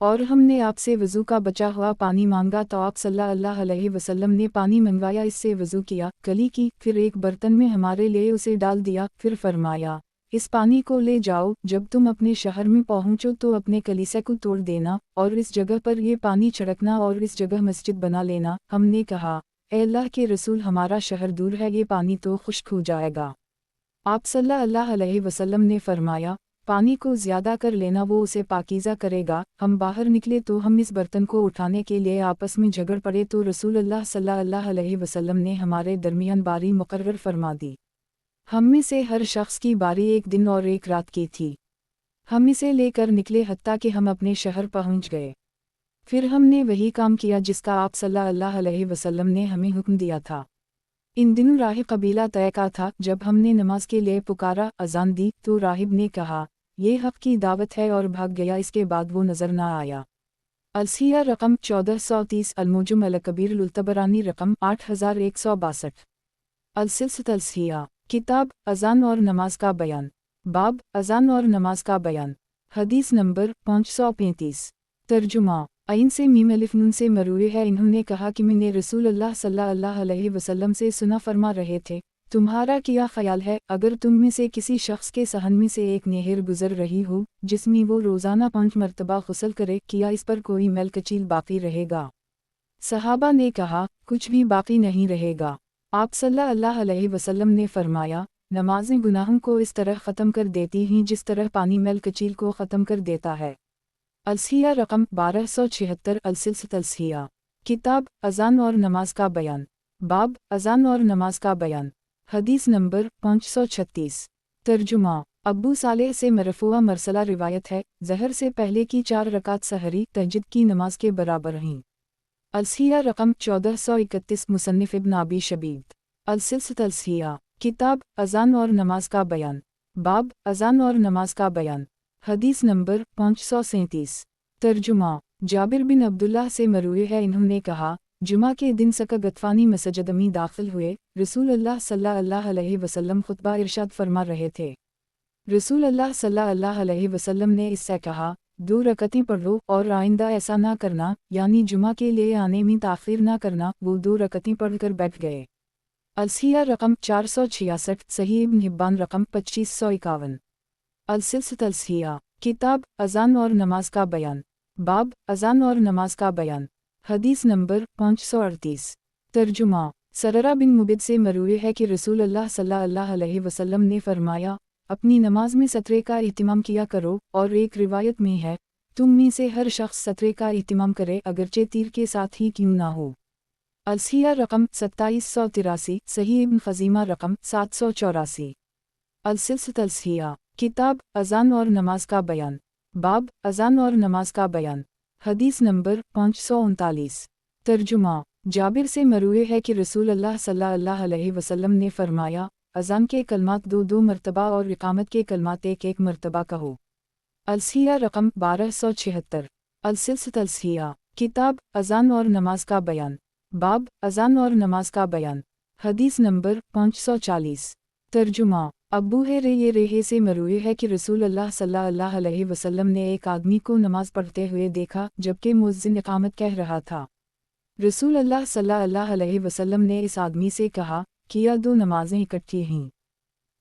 اور ہم نے آپ سے وضو کا بچا ہوا پانی مانگا تو آپ صلی اللہ علیہ وسلم نے پانی منگوایا، اس سے وضو کیا، کلی کی، پھر ایک برتن میں ہمارے لیے اسے ڈال دیا، پھر فرمایا، اس پانی کو لے جاؤ، جب تم اپنے شہر میں پہنچو تو اپنے کلیسے کو توڑ دینا اور اس جگہ پر یہ پانی چھڑکنا اور اس جگہ مسجد بنا لینا۔ ہم نے کہا، اے اللہ کے رسول، ہمارا شہر دور ہے، یہ پانی تو خشک ہو جائے گا۔ آپ صلی اللہ علیہ وسلم نے فرمایا، پانی کو زیادہ کر لینا، وہ اسے پاکیزہ کرے گا۔ ہم باہر نکلے تو ہم اس برتن کو اٹھانے کے لیے آپس میں جھگڑ پڑے تو رسول اللہ صلی اللہ علیہ وسلم نے ہمارے درمیان باری مقرر فرما دی۔ ہم میں سے ہر شخص کی باری 1 دن اور 1 رات کی تھی۔ ہم اسے لے کر نکلے حتیٰ کہ ہم اپنے شہر پہنچ گئے۔ پھر ہم نے وہی کام کیا جس کا آپ صلی اللہ علیہ وسلم نے ہمیں حکم دیا تھا۔ ان دنوں راہب قبیلہ طے کا تھا۔ جب ہم نے نماز کے لیے پکارا، اذان دی، تو راہب نے کہا، یہ حق کی دعوت ہے، اور بھاگ گیا۔ اس کے بعد وہ نظر نہ آیا۔ الصحیحہ رقم 1430، المعجم الکبیر للطبرانی رقم 8162۔ السلسلۃ الصحیحہ کتاب اذان اور نماز کا بیان، باب اذان اور نماز کا بیان، حدیث نمبر 535۔ ترجمہ عین سے میم الف نون سے مروی ہے، انہوں نے کہا کہ میں نے رسول اللہ صلی اللہ علیہ وسلم سے سنا فرما رہے تھے، تمہارا کیا خیال ہے اگر تم میں سے کسی شخص کے صحن میں سے ایک نہر گزر رہی ہو جس میں وہ روزانہ 5 مرتبہ غسل کرے، کیا اس پر کوئی میل کچیل باقی رہے گا؟ صحابہ نے کہا، کچھ بھی باقی نہیں رہے گا۔ آپ صلی اللہ علیہ وسلم نے فرمایا، نمازیں گناہوں کو اس طرح ختم کر دیتی ہیں جس طرح پانی میل کچیل کو ختم کر دیتا ہے۔ الصحیح رقم 1276 السلسلۃ الصحیح۔ کتاب اذان اور نماز کا بیان، باب اذان اور نماز کا بیان، حدیث نمبر 536۔ ترجمہ: ابو صالح سے مرفوع مرسلہ روایت ہے، ظہر سے پہلے کی 4 رکعت سحری تہجد کی نماز کے برابر ہیں۔ الصحیح رقم 1431 مصنف ابن ابی شبیب۔ السلسلۃ الصحیح۔ کتاب اذان اور نماز کا بیان، باب اذان اور نماز کا بیان، حدیث نمبر 537۔ ترجمہ: جابر بن عبداللہ سے مروی ہے، انہوں نے کہا، جمعہ کے دن سکگتفانی مسجد میں داخل ہوئے، رسول اللہ صلی اللہ علیہ وسلم خطبہ ارشاد فرما رہے تھے۔ رسول اللہ صلی اللہ علیہ وسلم نے اس سے کہا، 2 رکعتیں پڑھ لو اور آئندہ ایسا نہ کرنا، یعنی جمعہ کے لیے آنے میں تاخیر نہ کرنا۔ وہ 2 رکعتیں پڑھ کر بیٹھ گئے۔ الصحیح رقم 466، صحیح ابن حبان رقم 2551۔ السلسلۃ الصحیح۔ کتاب اذان اور نماز کا بیان، باب اذان اور نماز کا بیان، حدیث نمبر 538۔ ترجمہ: سررہ بن مبد سے مروی ہے کہ رسول اللہ صلی اللہ علیہ وسلم نے فرمایا، اپنی نماز میں سترے کا اہتمام کیا کرو، اور ایک روایت میں ہے، تم میں سے ہر شخص سترے کا اہتمام کرے اگرچہ تیر کے ساتھ ہی کیوں نہ ہو۔ الصحیح رقم 2783، صحیح ابن خزیمہ رقم 784۔ السلسلۃ الصحیح۔ کتاب اذان اور نماز کا بیان، باب اذان اور نماز کا بیان، حدیث نمبر 539۔ ترجمہ: جابر سے مروی ہے کہ رسول اللہ صلی اللہ علیہ وسلم نے فرمایا، اذان کے کلمات 2 مرتبہ اور اقامت کے کلمات 1 مرتبہ کہو۔ الصحیح رقم 1276۔ السلسلۃ الصحیح۔ کتاب اذان اور نماز کا بیان، باب اذان اور نماز کا بیان، حدیث نمبر 540۔ ترجمہ: ابو ہریرہ سے مروی ہے کہ رسول اللہ صلی اللہ علیہ وسلم نے ایک آدمی کو نماز پڑھتے ہوئے دیکھا جبکہ مؤذن اقامت کہہ رہا تھا۔ رسول اللہ صلی اللہ علیہ وسلم نے اس آدمی سے کہا، کیا 2 نمازیں اکٹھی ہیں؟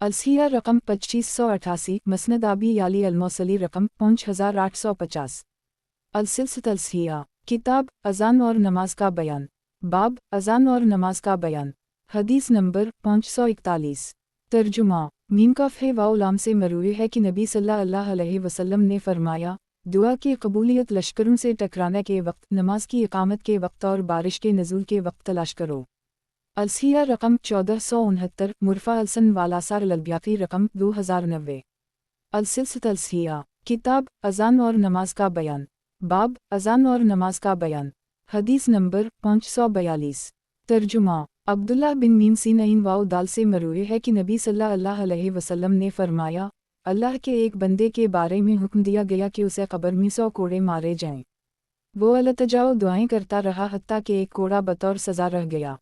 الصحیح رقم 2588، مسند ابی علی الموصلی رقم 5850۔ السلسلۃ الصحیح۔ کتاب اذان اور نماز کا بیان، باب اذان اور نماز کا بیان، حدیث نمبر 541۔ ترجمہ: میم کاف واو لام سے مروی ہے کہ نبی صلی اللہ علیہ وسلم نے فرمایا، دعا کی قبولیت لشکروں سے ٹکرانے کے وقت، نماز کی اقامت کے وقت اور بارش کے نزول کے وقت تلاش کرو۔ الصحیح رقم 1469، مرفع السن والآثار الالبیاقی رقم 2090۔ السلسلۃ الصحیح۔ کتاب اذان اور نماز کا بیان، باب اذان اور نماز کا بیان، حدیث نمبر 542۔ ترجمہ: عبداللہ بن میم سین عین واو دال سے مروی ہے کہ نبی صلی اللہ علیہ وسلم نے فرمایا، اللہ کے ایک بندے کے بارے میں حکم دیا گیا کہ اسے قبر میں 100 کوڑے مارے جائیں۔ وہ التجا و دعائیں کرتا رہا حتیٰ کہ ایک کوڑا بطور سزا رہ گیا۔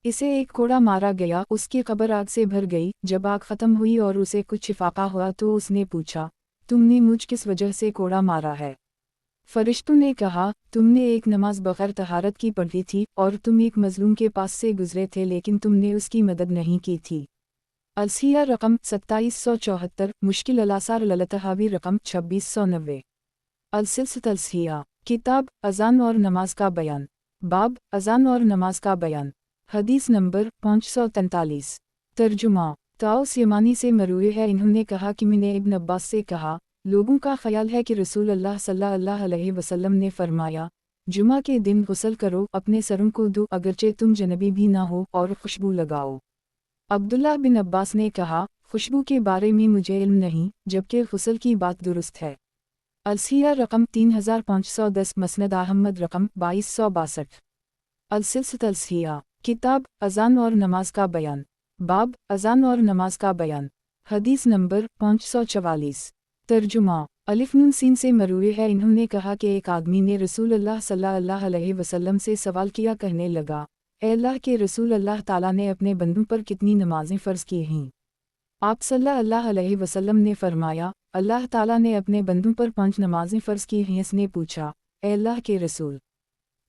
اسے ایک کوڑا مارا گیا، اس کی قبر آگ سے بھر گئی۔ جب آگ ختم ہوئی اور اسے کچھ افاقہ ہوا تو اس نے پوچھا، تم نے مجھ کس وجہ سے کوڑا مارا ہے؟ فرشتوں نے کہا، تم نے ایک نماز بغیر طہارت کی پڑھی تھی اور تم ایک مظلوم کے پاس سے گزرے تھے لیکن تم نے اس کی مدد نہیں کی تھی۔ الصحیح رقم 2774، مشکل الآثار الالتحاوی رقم 2690۔ السلسلۃ الصحیح۔ کتاب اذان اور نماز کا بیان، باب اذان اور نماز کا بیان، حدیث نمبر 543۔ ترجمہ: طاؤس یمانی سے مروی ہے، انہوں نے کہا کہ میں نے ابن عباس سے کہا، لوگوں کا خیال ہے کہ رسول اللہ صلی اللہ علیہ وسلم نے فرمایا، جمعہ کے دن غسل کرو، اپنے سروں کو دھو اگرچہ تم جنبی بھی نہ ہو، اور خوشبو لگاؤ۔ عبداللہ بن عباس نے کہا، خوشبو کے بارے میں مجھے علم نہیں، جبکہ غسل کی بات درست ہے۔ الصحیح رقم 3510، مسند احمد رقم 2262۔ السلسلۃ الصحیح۔ کتاب اذان اور نماز کا بیان، باب اذان اور نماز کا بیان، حدیث نمبر 544۔ ترجمہ: الف نون سین سے مروی ہے، انہوں نے کہا کہ ایک آدمی نے رسول اللہ صلی اللہ علیہ وسلم سے سوال کیا، کہنے لگا، اے اللہ کے رسول، اللہ تعالیٰ نے اپنے بندوں پر کتنی نمازیں فرض کی ہیں؟ آپ صلی اللہ علیہ وسلم نے فرمایا، اللہ تعالیٰ نے اپنے بندوں پر 5 نمازیں فرض کی ہیں۔ اس نے پوچھا، اے اللہ کے رسول،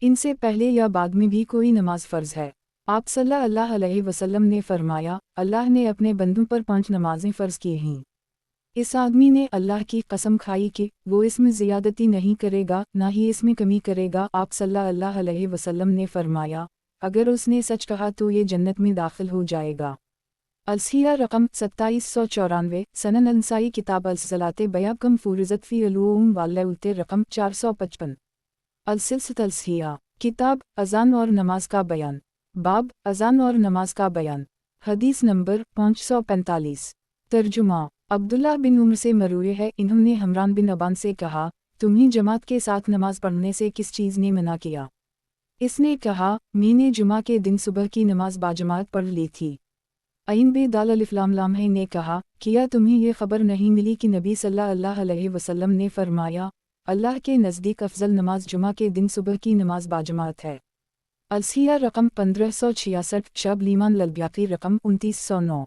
ان سے پہلے یا بعد میں بھی کوئی نماز فرض ہے؟ آپ सल्लल्लाहु अलैहि वसल्लम ने फरमाया, अल्लाह ने अपने बंदों पर 5 नमाजें फ़र्ज़ की हैं। इस आदमी ने अल्लाह की कसम खाई कि वो इसमें ज़ियादती नहीं करेगा, ना ही इसमें कमी करेगा। आप सल्लल्लाहु अलैहि वसल्लम ने फरमाया, अगर उसने सच कहा तो ये जन्नत में दाखिल हो जाएगा। अलसिया रकम 2794, सनन अंसाई किताब अलसलाते बयाब कम फूरिज़त फ़ी अलूम वालते रकम 455। अलसिलसित अलसिया किताब अज़ान और नमाज का बयान, बाब अज़ान और नमाज का बयान। हदीस नंबर 545। तर्जुमा अब्दुल्लाह बिन उम्र से मरूए है, इन्होंने हमरान बिन अबान से कहा, तुम्हें जमात के साथ नमाज पढ़ने से किस चीज़ ने मना किया? इसने कहा, मैंने जुमा के दिन सुबह की नमाज बाजमात पढ़ ली थी। अईन बे दाल अलिफ़ लाम है ने कहा, क्या तुम्हें ये खबर नहीं मिली कि नबी सल्लल्लाहु अलैहि वसल्लम ने फरमाया, अल्लाह के नज़दीक अफजल नमाज जुमा के दिन सुबह की नमाज बाजमात है। अलसिया रकम 1566, शब लीमान ललब्याकी रकम 2909।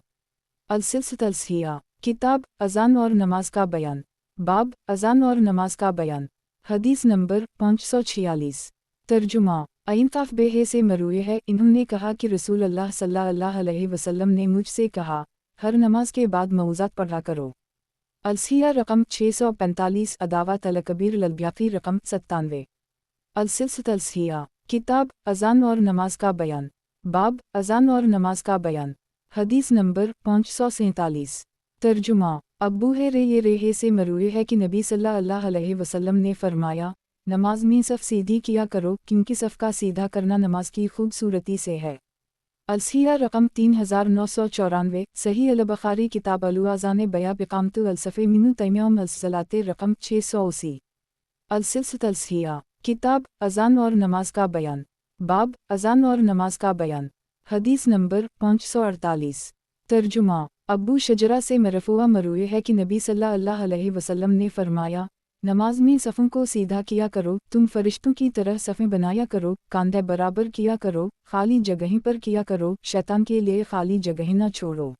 अलसिलसित अलसिया किताब अज़ान और नमाज का बयान, बाब अज़ान और नमाज का बयान। हदीस नंबर 546। तर्जुमा अइनकाफ बेहे से मरूए है, इन्होंने कहा कि रसूल अल्लाह सल्लल्लाहु अलैहि वसल्लम ने मुझसे कहा, हर नमाज के बाद मऊज़ात पढ़ा करो। अलसिया रकम 645, अदावत अल कबीर ललब्याकी रकम 97। अलसिलसित अलसिया किताब अज़ान और नमाज का बयान, बाब अज़ान और नमाज का बयान। हदीस नंबर 547। तर्जुमा अब्बू ये रेहे से मरूए है कि नबी सल्लल्लाहु अलैहि वसल्लम ने फरमाया, नमाज में सफ़ सीधी किया करो, क्योंकि सफ़ का सीधा करना नमाज की खूबसूरती से है। अलसिया रकम 3994, सही अल बुखारी किताब अलुआज़ान बया बिकामतु अलसफ़े मिनु तैमियम अलसलाते रकम 680। अलसिलसित अलसिया किताब अज़ान और नमाज का बयान, बाब अज़ान और नमाज का बयान। हदीस नंबर 548। तर्जुमा अब्बू शजरा से मरफूआ मरूए है कि नबी सल्लल्लाहु अलैहि वसल्लम ने फरमाया, नमाज में सफ़ों को सीधा किया करो, तुम फरिश्तों की तरह सफ़ें बनाया करो, कांधे बराबर किया करो, खाली जगहीं पर किया करो, शैतान के लिए खाली जगह न छोड़ो।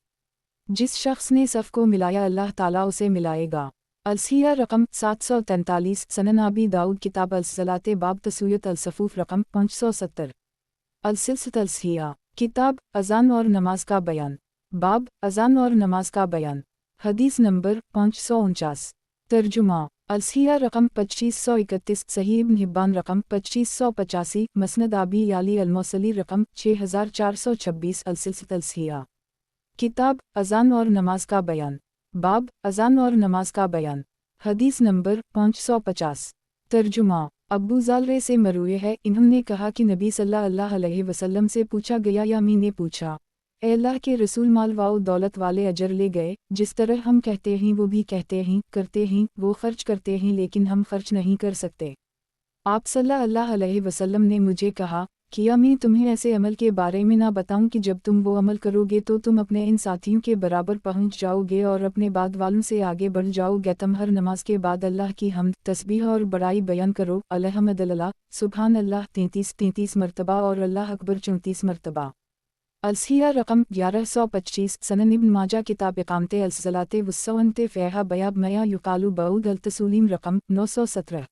जिस शख्स ने सफ़ को मिलाया अल्लाह ताला उसे मिलाएगा। अलसिया रकम 743, सनन अबी दाऊद किताब अलसलाते बाब तसूयत अलसफ़ूफ़ रकम 570। अलसिलसित अलसिया किताब अज़ान और नमाज का बयान, बाब अज़ान और नमाज का बयान। हदीस नंबर 549। तर्जुमा अलसिया रकम 2531, सही इब्न हिब्बान रकम 2585, मसनद अबी याली अलमौसली रकम 6426। अलसिलसित अलसिया किताब अज़ान और नमाज का बयान, बाब अज़ान और नमाज का बयान। हदीस नंबर 550। तर्जुमा अब्बू ज़ालरे से मरूए है, इन्होंने कहा कि नबी सल्लल्लाहु अलैहि वसल्लम से पूछा गया या मी ने पूछा, ए अल्लाह के रसूल, माल वाओ दौलत वाले अजर ले गए, जिस तरह हम कहते हैं वो भी कहते हैं, करते हैं वो खर्च करते हैं, लेकिन हम खर्च नहीं कर सकते। आप सल्लल्लाहु अलैहि वसल्लम ने मुझे कहा, क्या मैं तुम्हें ऐसे अमल के बारे में ना बताऊं कि जब तुम वो अमल करोगे तो तुम अपने इन साथियों के बराबर पहुंच जाओगे और अपने बाद वालों से आगे बढ़ जाओगे। तुम हर नमाज के बाद अल्लाह की हम्द, तस्बीह और बड़ाई बयान करो, अल्हम्दुलिल्लाह, सुबहान अल्लाह 33 मरतबा और अल्लाह अकबर 34 मरतबा। अलसिया रकम 1125, सनन इब्न माजा किताब इकामते अलसलाते वस्सवनते फ़ेहा बयाब मया युकालु बऊद अलतसूलीम रकम 917।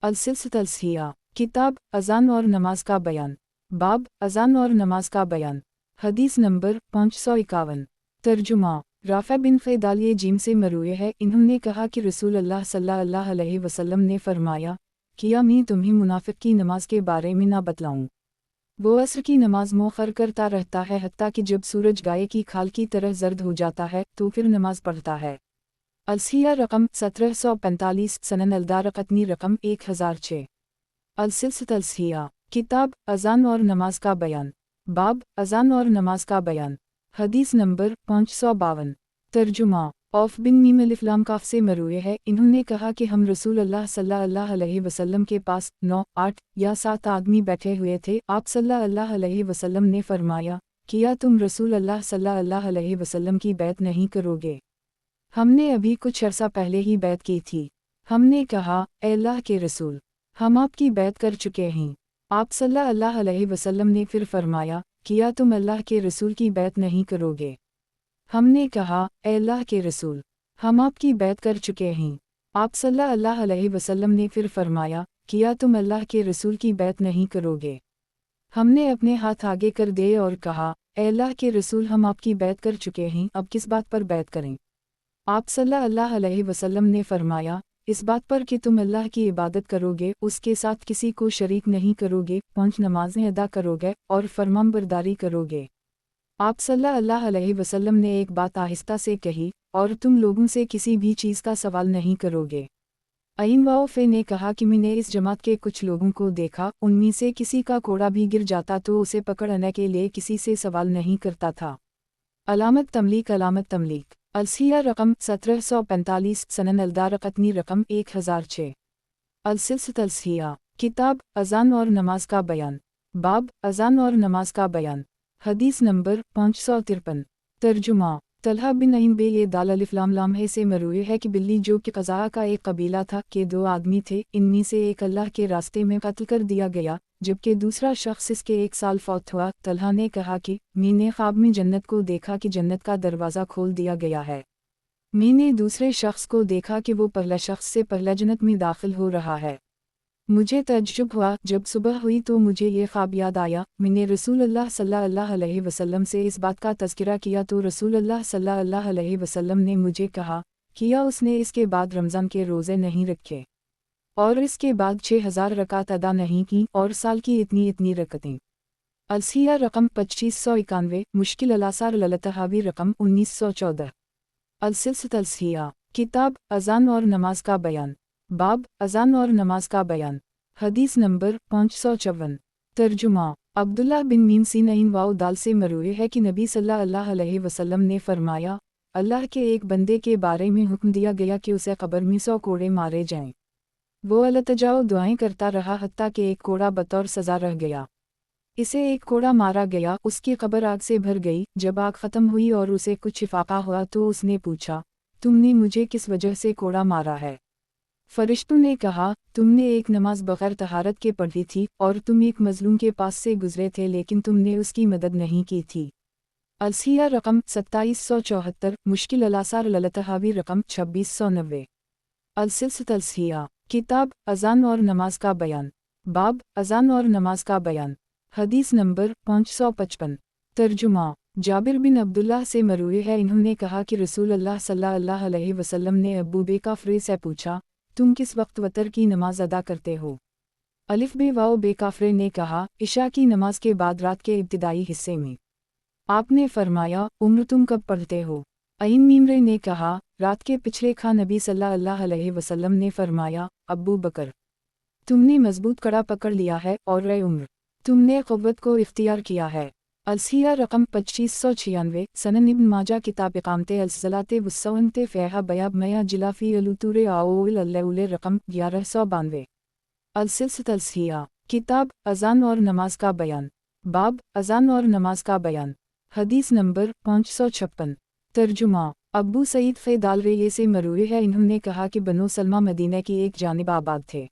अलसिलसित अलसिया किताब अज़ान और नमाज का बयान, बाब अज़ान और नमाज का बयान। हदीस नंबर 551। तर्जुमा राफ़ा बिन ख़ैदालिये जीम से मरूए है, इन्होंने कहा कि रसूल अल्लाह सल्लल्लाहु अलैहि वसल्लम ने फरमाया, क्या मैं तुम्हें मुनाफिक की नमाज के बारे में ना बतलाऊं? वो असर की नमाज मोखर करता रहता है, हत्ता कि जब सूरज गाय की खाल की तरह जर्द हो जाता है तो फिर नमाज पढ़ता है। अलसिया रकम 1745, सनन अलदारक़तनी रकम 1006। अलसिलसित अलसिया किताब अज़ान और नमाज का बयान, बाब अज़ान और नमाज का बयान। हदीस नंबर 552। तर्जुमा औफ बिन मीम अलिफ़ काफ से मरूए है, इन्होंने कहा कि हम रसूल अल्लाह सल्लल्लाहु अलैहि वसल्लम के पास 9, 8 या 7 आदमी बैठे हुए थे। आप सल्लल्लाहु अलैहि वसल्लम ने फरमाया, क्या तुम रसूल अल्लाह सल्लल्लाहु अलैहि वसल्लम की बैत नहीं करोगे? हमने अभी कुछ अरसा पहले ही बैत की थी। हमने कहा, ए अल्लाह के रसूल, हम आपकी बैत कर चुके हैं। आप सल्लल्लाहु अलैहि वसल्लम ने फिर फरमाया, क्या तुम अल्लाह के रसूल की बैत नहीं करोगे? हमने कहा, ए अल्लाह के रसूल, हम आपकी बैत कर चुके हैं। आप सल्लल्लाहु अलैहि वसल्लम ने फिर फरमाया, क्या तुम अल्लाह के रसूल की बैत नहीं करोगे? ہم نے اپنے ہاتھ آگے کر دیے اور کہا، اے اللہ کے رسول، ہم آپ کی بیعت کر چکے ہیں، اب کس بات پر بیعت کریں؟ آپ صلی اللہ علیہ وسلم نے فرمایا، اس بات پر کہ تم اللہ کی عبادت کرو گے، اس کے ساتھ کسی کو شریک نہیں کرو گے، 5 نمازیں ادا کرو گے اور فرمانبرداری کرو گے۔ آپ صلی اللہ علیہ وسلم نے ایک بات آہستہ سے کہی، اور تم لوگوں سے کسی بھی چیز کا سوال نہیں کرو گے۔ عین واؤفے نے کہا کہ میں نے اس جماعت کے کچھ لوگوں کو دیکھا، ان میں سے کسی کا کوڑا بھی گر جاتا تو اسے پکڑنے کے لیے کسی سے سوال نہیں کرتا تھا۔ علامت تملیک السیہ رقم 1745 سنن الدارقطنی رقم 1006 السلسلۃ الصحیحہ کتاب اذان اور نماز کا بیان باب اذان اور نماز کا بیان حدیث نمبر 553 ترجمہ طلحہ بن عین بے یہ دال الف لام لامحے سے مروی ہے کہ بلی جو کہ قضاء کا ایک قبیلہ تھا کہ 2 آدمی تھے، ان میں سے ایک اللہ کے راستے میں قتل کر دیا گیا جبکہ دوسرا شخص اس کے 1 سال فوت ہوا۔ طلحہ نے کہا کہ میں نے خواب میں جنت کو دیکھا کہ جنت کا دروازہ کھول دیا گیا ہے۔ میں نے دوسرے شخص کو دیکھا کہ وہ پہلا شخص سے پہلا جنت میں داخل ہو رہا ہے۔ مجھے تعجب ہوا، جب صبح ہوئی تو مجھے یہ خواب یاد آیا۔ میں نے رسول اللہ صلی اللہ علیہ وسلم سے اس بات کا تذکرہ کیا تو رسول اللہ صلی اللہ علیہ وسلم نے مجھے کہا، کیا اس نے اس کے بعد رمضان کے روزے نہیں رکھے اور اس کے بعد 6000 رکعت ادا نہیں کی اور سال کی اتنی رکعتیں۔ الصحیحہ رقم 2591 مشکل الاثار للتحاوی رقم 1914 السلسلۃ الصحیحہ کتاب اذان اور نماز کا بیان باب اذان اور نماز کا بیان حدیث نمبر 554 ترجمہ عبداللہ بن میم سین عین واو دال سے مروی ہے کہ نبی صلی اللہ علیہ وسلم نے فرمایا، اللہ کے ایک بندے کے بارے میں حکم دیا گیا کہ اسے قبر میں 100 کوڑے مارے جائیں۔ وہ التجا و دعائیں کرتا رہا حتیٰ کہ ایک کوڑا بطور سزا رہ گیا۔ اسے ایک کوڑا مارا گیا، اس کی قبر آگ سے بھر گئی۔ جب آگ ختم ہوئی اور اسے کچھ افاقہ ہوا تو اس نے پوچھا، تم نے مجھے کس وجہ سے کوڑا مارا ہے؟ فرشتوں نے کہا، تم نے ایک نماز بغیر طہارت کے پڑھی تھی اور تم ایک مظلوم کے پاس سے گزرے تھے لیکن تم نے اس کی مدد نہیں کی تھی۔ الصحیحہ رقم 2774 مشکل الاثار للتحاوی رقم 2690 السلسلۃ الصحیحہ کتاب اذان اور نماز کا بیان باب اذان اور نماز کا بیان حدیث نمبر 555 ترجمہ جابر بن عبداللہ سے مروی ہے، انہوں نے کہا کہ رسول اللہ صلی اللہ علیہ وسلم نے ابو بے کافرے سے پوچھا، تم کس وقت وتر کی نماز ادا کرتے ہو؟ الف بے واو بے کافرے نے کہا، عشاء کی نماز کے بعد رات کے ابتدائی حصے میں۔ آپ نے فرمایا، عمر تم کب پڑھتے ہو؟ عین میمرے نے کہا، رات کے پچھلے کھا۔ نبی صلی اللہ علیہ وسلم نے فرمایا، ابو بکر، تم نے مضبوط کڑا پکڑ لیا ہے، اور اے عمر، تم نے قوت کو اختیار کیا ہے۔ الصحیحہ رقم 2596 سنن ابن ماجہ کتاب اقامت الصلاۃ والصومۃ فیہا بیاب میاں جلافی الوتور آول اللیل رقم 1192 السلسلۃ الصحیحہ کتاب اذان اور نماز کا بیان باب اذان اور نماز کا بیان حدیث نمبر 556 ترجمہ ابو سعید فیدال ریے سے مروی ہے، انہوں نے کہا کہ بنو سلمہ مدینہ کی ایک جانب آباد تھے۔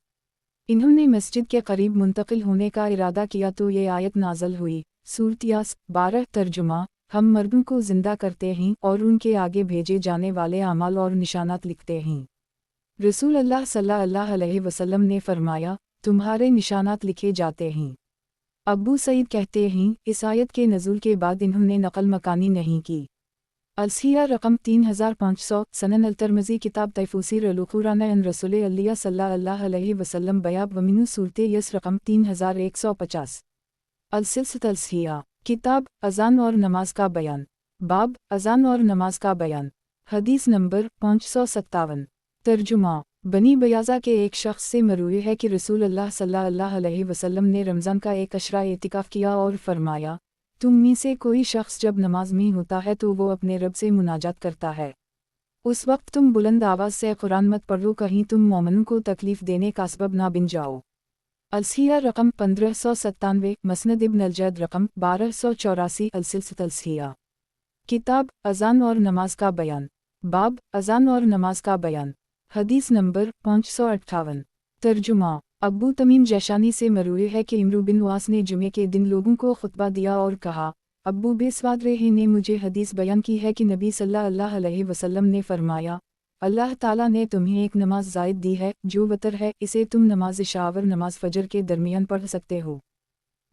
انہوں نے مسجد کے قریب منتقل ہونے کا ارادہ کیا تو یہ آیت نازل ہوئی، سورۃ یاس 12 ترجمہ ہم مردوں کو زندہ کرتے ہیں اور ان کے آگے بھیجے جانے والے اعمال اور نشانات لکھتے ہیں۔ رسول اللہ صلی اللہ علیہ وسلم نے فرمایا، تمہارے نشانات لکھے جاتے ہیں۔ ابو سعید کہتے ہیں، اس آیت کے نزول کے بعد انہوں نے نقل مکانی نہیں کی۔ الصحیحہ رقم 3500 سنن الترمذی کتاب تفسیر القرآن ان رسول اللہ صلی اللہ علیہ وسلم بیاب ومنو سورۃ یس رقم 3150 السلسلۃ الصحیحہ کتاب اذان اور نماز کا بیان باب اذان اور نماز کا بیان حدیث نمبر 557 ترجمہ بنی بیاضا کے ایک شخص سے مروی ہے کہ رسول اللہ صلی اللہ علیہ وسلم نے رمضان کا ایک عشرہ اعتکاف کیا اور فرمایا، تم میں سے کوئی شخص جب نماز میں ہوتا ہے تو وہ اپنے رب سے مناجات کرتا ہے، اس وقت تم بلند آواز سے قرآن مت پڑھو، کہیں تم مومنوں کو تکلیف دینے کا سبب نہ بن جاؤ۔ الصحیحہ رقم 1597 مسند ابن الجد رقم 1284 السلسلۃ الصحیحہ کتاب اذان اور نماز کا بیان باب اذان اور نماز کا بیان حدیث نمبر 558 ترجمہ ابو تمیم جیشانی سے مروی ہے کہ عمرو بن واس نے جمعے کے دن لوگوں کو خطبہ دیا اور کہا، ابو بے سواد رہے نے مجھے حدیث بیان کی ہے کہ نبی صلی اللہ علیہ وسلم نے فرمایا، اللہ تعالیٰ نے تمہیں ایک نماز زائد دی ہے جو وتر ہے، اسے تم نماز عشاء اور نماز فجر کے درمیان پڑھ سکتے ہو۔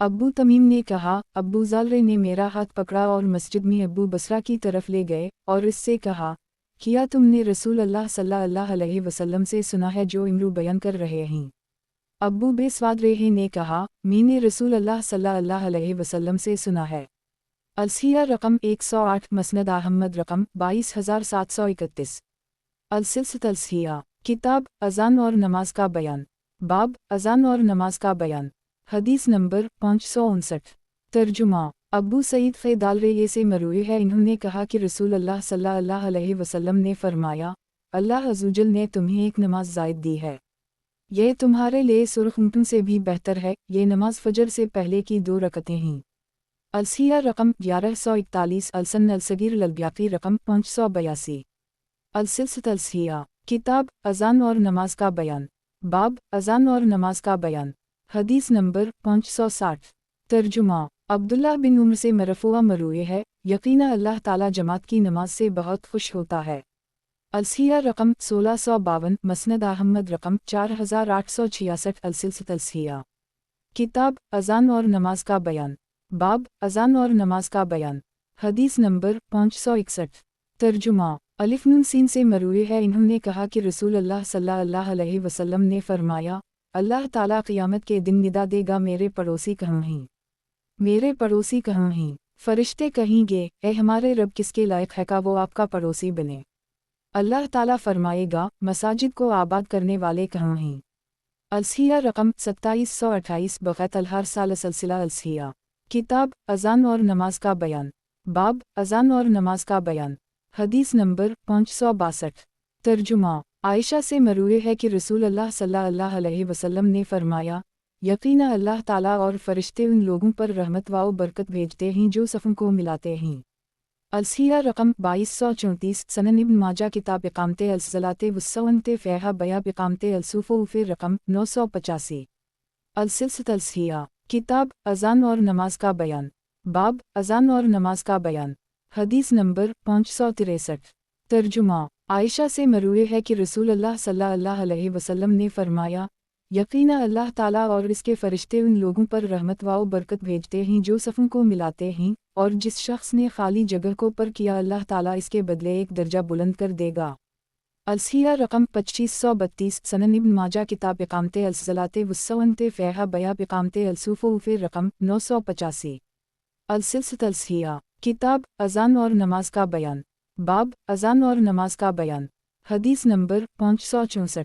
अब्बू तमीम ने कहा, अब्बू ज़ालरे ने मेरा हाथ पकड़ा और मस्जिद में अब्बू बसरा की तरफ ले गए और इससे कहा, क्या तुमने रसूल अल्लाह सल्लल्लाहु अलैहि वसल्लम से सुना है जो इमरू बयान कर रहे हैं? अब्बू बेस्वाद रेहे ने कहा, मैंने रसूल अल्लाह सल्लल्लाहु अलैहि वसल्लम से सुना है। अलसिया रकम 108 मसनद अहमद रकम 22731। अलसिलसिलत अलसिया किताब अज़ान और नमाज का बयान बाब अज़ान और नमाज का बयान हदीस नंबर 559। तर्जुमा अब्बू सईद ख़ैदालरे से मरूई है, इन्होंने कहा कि रसूल अल्लाह सल्लल्लाहु अलैहि वसल्लम ने फरमाया, अल्लाह अज़्ज़वजल ने तुम्हें एक नमाज ज़ायद दी है। यह तुम्हारे लिए सुर्ख ऊँटों से भी बेहतर है। ये नमाज फजर से पहले की 2 रकतें हैं। अलसिया रकम 1141। अलसन अलसगीर ललब्याकी रकम 582। अलसिलसिलत अलसिया किताब अज़ान और नमाज का बयान बाब अज़ान और नमाज का बयान हदीस नंबर 560। तर्जुमा अब्दुल्ला बिन उम्र से मरफूआ मरूए है, यकीना अल्लाह ताला जमात की नमाज से बहुत खुश होता है। अलसिया रकम 1652। मसनद अहमद रकम 4866। अलसिलसिलत अलसिया किताब अज़ान और नमाज का बयान बाब अज़ान और नमाज का बयान हदीस नंबर 561। तर्जुमा अलिफ नून सीन से मरूए है, इन्होंने कहा कि रसूल अल्लाह सल्लल्लाहु अलैहि वसल्लम ने फरमाया, अल्लाह ताला क़यामत के दिन निदा देगा, मेरे पड़ोसी कहाँ हैं, मेरे पड़ोसी कहाँ हैं। फरिश्ते कहेंगे, ए हमारे रब किसके लायक है का वो आपका पड़ोसी बने। अल्लाह ताला फरमाएगा, मसाजिद को आबाद करने वाले कहाँ हैं। अलसिया रकम 2728। बग़ैत अलहर साल सलसिला अलसिया किताब अज़ान और नमाज का बयान बाब अज़ान और नमाज का बयान हदीस नंबर 562। तर्जुमा आयशा से मरूए है कि रसूल अल्लाह सल्लल्लाहु अलैहि वसल्लम ने फरमाया, यकीना अल्लाह ताला और फरिश्ते उन लोगों पर रहमत व बरकत भेजते हैं जो सफ़ों को मिलाते हैं। अलसिया रकम 2234। सनन इब्न माजा किताब इकामते अलसलाते वस्सवनते फ़ेहा बया इकामते अलसूफ़े रकम 985। अलसिलसिलत अलसिया किताब अज़ान और नमाज का बयान बाब अज़ान और नमाज का बयान हदीस नंबर 563। तर्जुमा आयशा से मरूए है कि रसूल अल्लाह सल्लल्लाहु अलैहि वसल्लम ने फरमाया, यकीना अल्लाह ताला और इसके फरिश्ते उन लोगों पर रहमत व बरकत भेजते हैं जो सफ़ों को मिलाते हैं, और जिस शख्स ने खाली जगह को पर किया अल्लाह ताला इसके बदले एक दर्जा बुलंद कर देगा। अलसिया रकम 2532। सनन इब्न माजा किताब इकामते अलसलाते वस्सवनते फ़ेहा बया इकामते अलसूफ़े रकम 985। अलसिलसिलत अलसिया किताब अज़ान और नमाज का बयान बाब अज़ान और नमाज का बयान हदीस नंबर 564।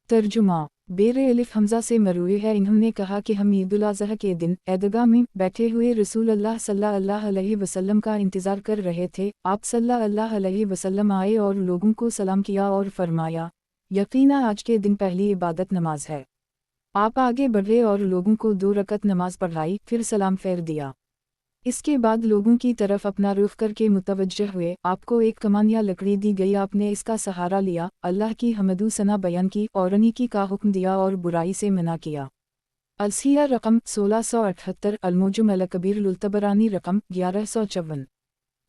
तर्जुमा बेरे अलिफ हमज़ा से मरूए है, इन्होंने कहा कि हम ईद उल अज़हा के दिन ईदगाह में बैठे हुए रसूल अल्लाह सल्लल्लाहु अलैहि वसल्लम का इंतज़ार कर रहे थे। आप सल्लल्लाहु अलैहि वसल्लम आए और लोगों को सलाम किया और फरमाया, यकीना आज के दिन पहली इबादत नमाज है। आप आगे बढ़े और लोगों को 2 रकत नमाज पढ़ाई, फिर सलाम फेर दिया। इसके बाद लोगों की तरफ अपना रुख करके मुतवज्जह हुए, आपको एक कमान या लकड़ी दी गई, आपने इसका सहारा लिया, अल्लाह की हमदु सना बयान की और नेकी का हुक्म दिया और बुराई से मना किया। अलसिया रकम 1678। अलमुजम अल कबीर लुल्तबरानी रकम 1154।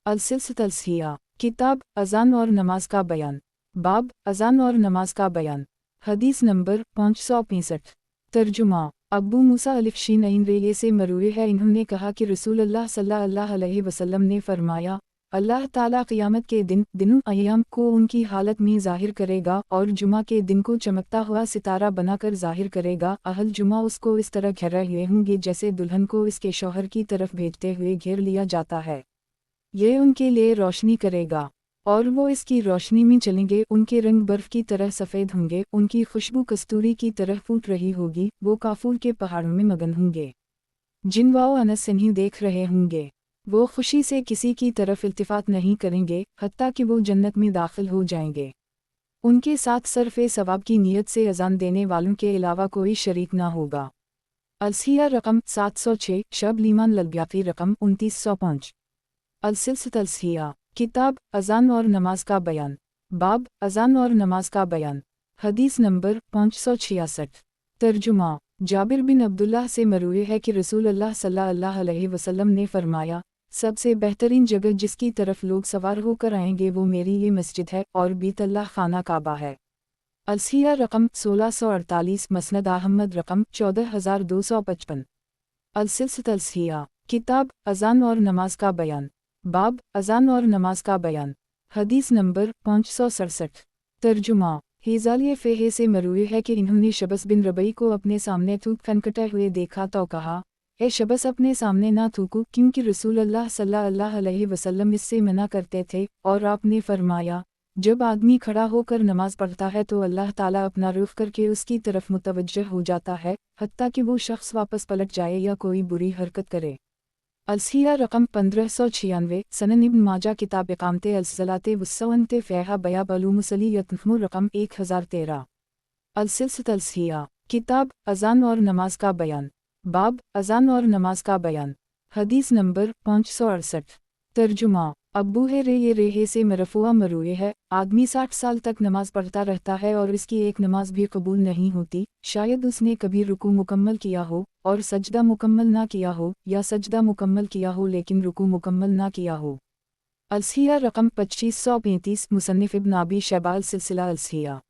अलसिलसिलत अलसिया किताब अज़ान और नमाज का बयान बाब अज़ान और नमाज का बयान हदीस नंबर 565। तर्जुमा अब्बू मूसा अलिफ़शीन रे से मरूए है, इन्होंने कहा कि रसूल अल्लाह सल्लल्लाहु अलैहि वसल्लम ने फरमाया, अल्लाह ताला क़यामत के दिनों अय्याम को उनकी हालत में ज़ाहिर करेगा और जुमा के दिन को चमकता हुआ सितारा बनाकर ज़ाहिर करेगा। अहल जुमा उसको इस तरह घेरे हुए होंगे जैसे दुल्हन को इसके शौहर की तरफ भेजते हुए घेर लिया जाता है। ये उनके लिए रोशनी करेगा और वो इसकी रोशनी में चलेंगे। उनके रंग बर्फ़ की तरह सफ़ेद होंगे, उनकी खुशबू कस्तूरी की तरह फूट रही होगी। वो काफूर के पहाड़ों में मगन होंगे, जिन वो अनस नहीं देख रहे होंगे। वो खुशी से किसी की तरफ इल्तिफ़ात नहीं करेंगे हत्ता कि वो जन्नत में दाखिल हो जाएंगे। उनके साथ सरफ़े सवाब की नीयत से अज़ान देने वालों के अलावा कोई शरीक ना होगा। अलसिया रकम 706। शब लीमान ललब्याकी रकम 2905। अलसिलसिलत अलसिया किताब अज़ान और नमाज का बयान बाब अज़ान और नमाज का बयान हदीस नंबर 566। तर्जुमा जाबिर बिन अब्दुल्लाह से मरूए है कि रसूल अल्लाह सल्लल्लाहु अलैहि वसल्लम ने फरमाया, सबसे बेहतरीन जगह जिसकी तरफ लोग सवार होकर आएंगे वो मेरी ये मस्जिद है और बीतल्लाह खाना काबा है। अलसिया रकम 1648। मसनद अहमद रकम 14255। अलसिलसिला किताब अजान और नमाज का बयान। बाब अजान और नमाज का बयान। हदीस नंबर 567। तर्जुमा हिजालिए फ़ेहे से मरूए है कि इन्होंने शबस बिन रबई को अपने सामने थूक खनकटे हुए देखा तो कहा, ए शबस अपने सामने ना थूकू, क्योंकि रसूल अल्लाह सल्लल्लाहु अलैहि वसल्लम इससे मना करते थे। और आपने फरमाया, जब आदमी खड़ा होकर नमाज पढ़ता है तो अल्लाह ताला अपना रुख करके उसकी तरफ मुतवज्जह हो जाता है, हत्ता कि वो शख्स वापस पलट जाए या कोई बुरी हरकत करे। अलसिया रकम 1596। सनन इब्न माजा किताब इकामते अलसलाते वस्सवनते फ़ेहा बयाब अलूमुसली यतनफमु रकम 1013। अलसिया किताब अजान और नमाज का बयान। बाब अजान और नमाज का बयान। हदीस नंबर 568। तर्जुमा अब्बू ये रेहे से मरफुआ मरूए है, आदमी 60 साल तक नमाज पढ़ता रहता है और इसकी एक नमाज भी कबूल नहीं होती, शायद उसने कभी रुकू मुकम्मल किया हो और सजदा मुकम्मल ना किया हो, या सजदा मुकम्मल किया हो लेकिन रुकू मुकम्मल ना किया हो। अलसिया रकम 2535। मुसन्निफ इब्न अबी शैबा सिलसिला अलसिया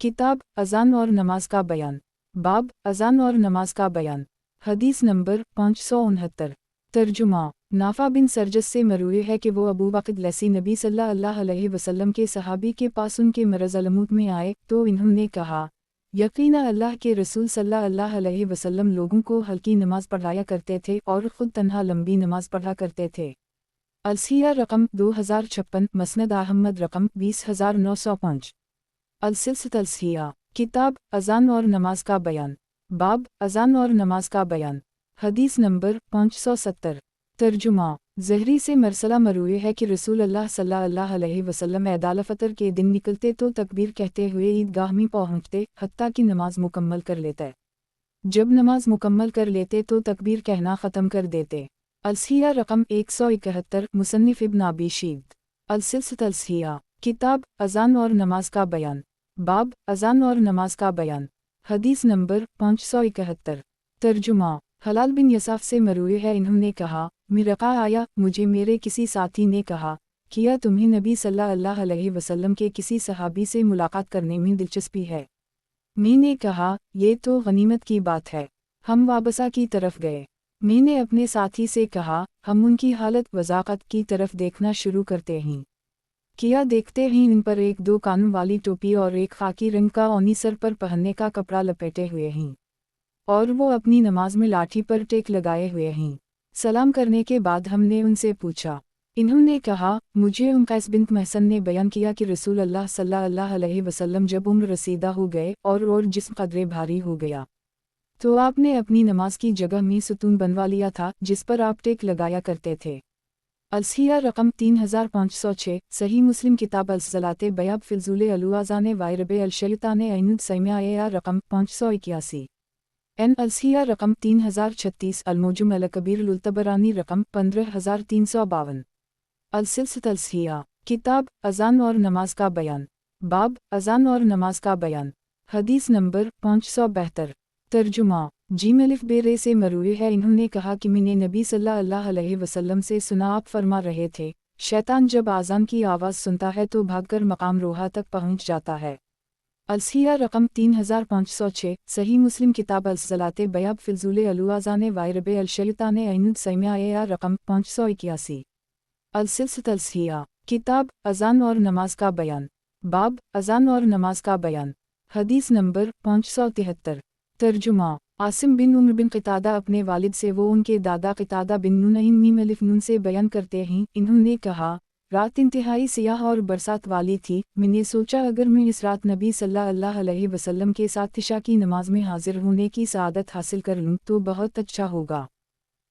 किताब अजान और नमाज का बयान। बाब अजान और नमाज का बयान। हदीस नंबर 569। तर्जुमा नाफा बिन सरजस से मरूए है कि वो अबू बकर लसी नबी सल्लल्लाहु अलैहि वसल्लम के सहाबी के पास उनके मरज़ अलमूत में आए तो इन्होंने कहा, यकीना अल्लाह के रसूल सल्लल्लाहु अलैहि वसल्लम लोगों को हल्की नमाज पढ़ाया करते थे और ख़ुद तन्हा लंबी नमाज पढ़ा करते थे। अलसिया रकम 2056। मसनद अहमद रकम 20905। अलसिलसिला किताब अजान और नमाज का बयान। बाब अजान और नमाज का बयान। हदीस नंबर 570। तर्जुमा ज़हरी से मरसला मरूए है कि रसूल अल्लाह सल्लल्लाहु अलैहि वसल्लम ऐदाल फ़तर के दिन निकलते तो तकबीर कहते हुए ईदगाह में पहुँचते, हत्ता कि नमाज मुकम्मल कर लेते। जब नमाज मुकम्मल कर लेते तो तकबीर कहना ख़त्म कर देते। अलसिया रकम 171। मुसन्निफ इब्न अबी शैबा। अलसिलसिला किताब अजान और नमाज का बयान। बाब अजान और नमाज का बयान। हदीस नंबर 571। तर्जुमा हलाल बिन यसाफ से मरूए है, इन्होंने कहा, मिरक़ा आया, मुझे मेरे किसी साथी ने कहा, किया तुम्हें नबी सल्लल्लाहु अलैहि वसल्लम के किसी सहाबी से मुलाकात करने में दिलचस्पी है? मैंने कहा, ये तो गनीमत की बात है। हम वाबसा की तरफ गए। मैंने अपने साथी से कहा, हम उनकी हालत वज़ाक़त की तरफ देखना शुरू करते हैं। किया देखते ही इन पर एक दो कानों वाली टोपी और एक खाकी रंग का ओनी सर पर पहनने का कपड़ा लपेटे हुए हैं, और वो अपनी नमाज में लाठी पर टेक लगाए हुए हैं। सलाम करने के बाद हमने उनसे पूछा। इन्होंने कहा, मुझे कैस बिन्त महसन ने बयान किया कि रसूल अल्लाह सल्लल्लाहु अलैहि वसल्लम जब उम्र रसीदा हो गए और जिस्म कदरे भारी हो गया तो आपने अपनी नमाज की जगह में सुतून बनवा लिया था जिस पर आप टेक लगाया करते थे। अलसिया रकम 3506। सही मुस्लिम किताब अलसलाते बयाब फिलजुल अलुआज़ाने वायरबे अलशैताने ऐनुद सैमिया रकम 581। एन अलसिया रकम 3036। अलमोजुम अलकबीर लुल्तबरानी रकम 15352। अलसिलसिला किताब अजान और नमाज का बयान। बाब अजान और नमाज का बयान। हदीस नंबर 572। तर्जुमा जीम अलिफ बेरे से मरूए है, इन्होंने कहा कि मैंने नबी सल्लल्लाहु अलैहि वसल्लम से सुना, आप फरमा रहे थे, शैतान जब आज़ान की आवाज़ सुनता है तो भागकर मकाम रोहा तक पहुँच जाता है। अलसिया रकम 3506। सही मुस्लिम किताब अलसलाते बयाब फिलजुल अलुआज़ाने वायरबे अलशैताने ऐनुद सैमिया रकम 581। अलसिलसिला किताब अजान और नमाज का बयान। बाब अजान और नमाज का बयान। हदीस नंबर 573। तर्जुमा आसिम बिन उम्र बिन क़तादा अपने वालिद से वो उनके दादा क़तादा बिन नून मीम अलिफ नून से बयान करते हैं, इन्होंने कहा, रात इंतहाई सियाह और बरसात वाली थी। मैंने सोचा अगर मैं इस रात नबी सल्लल्लाहु अलैहि वसल्लम के साथ इशा की नमाज में हाजिर होने की सआदत हासिल कर लूँ तो बहुत अच्छा होगा।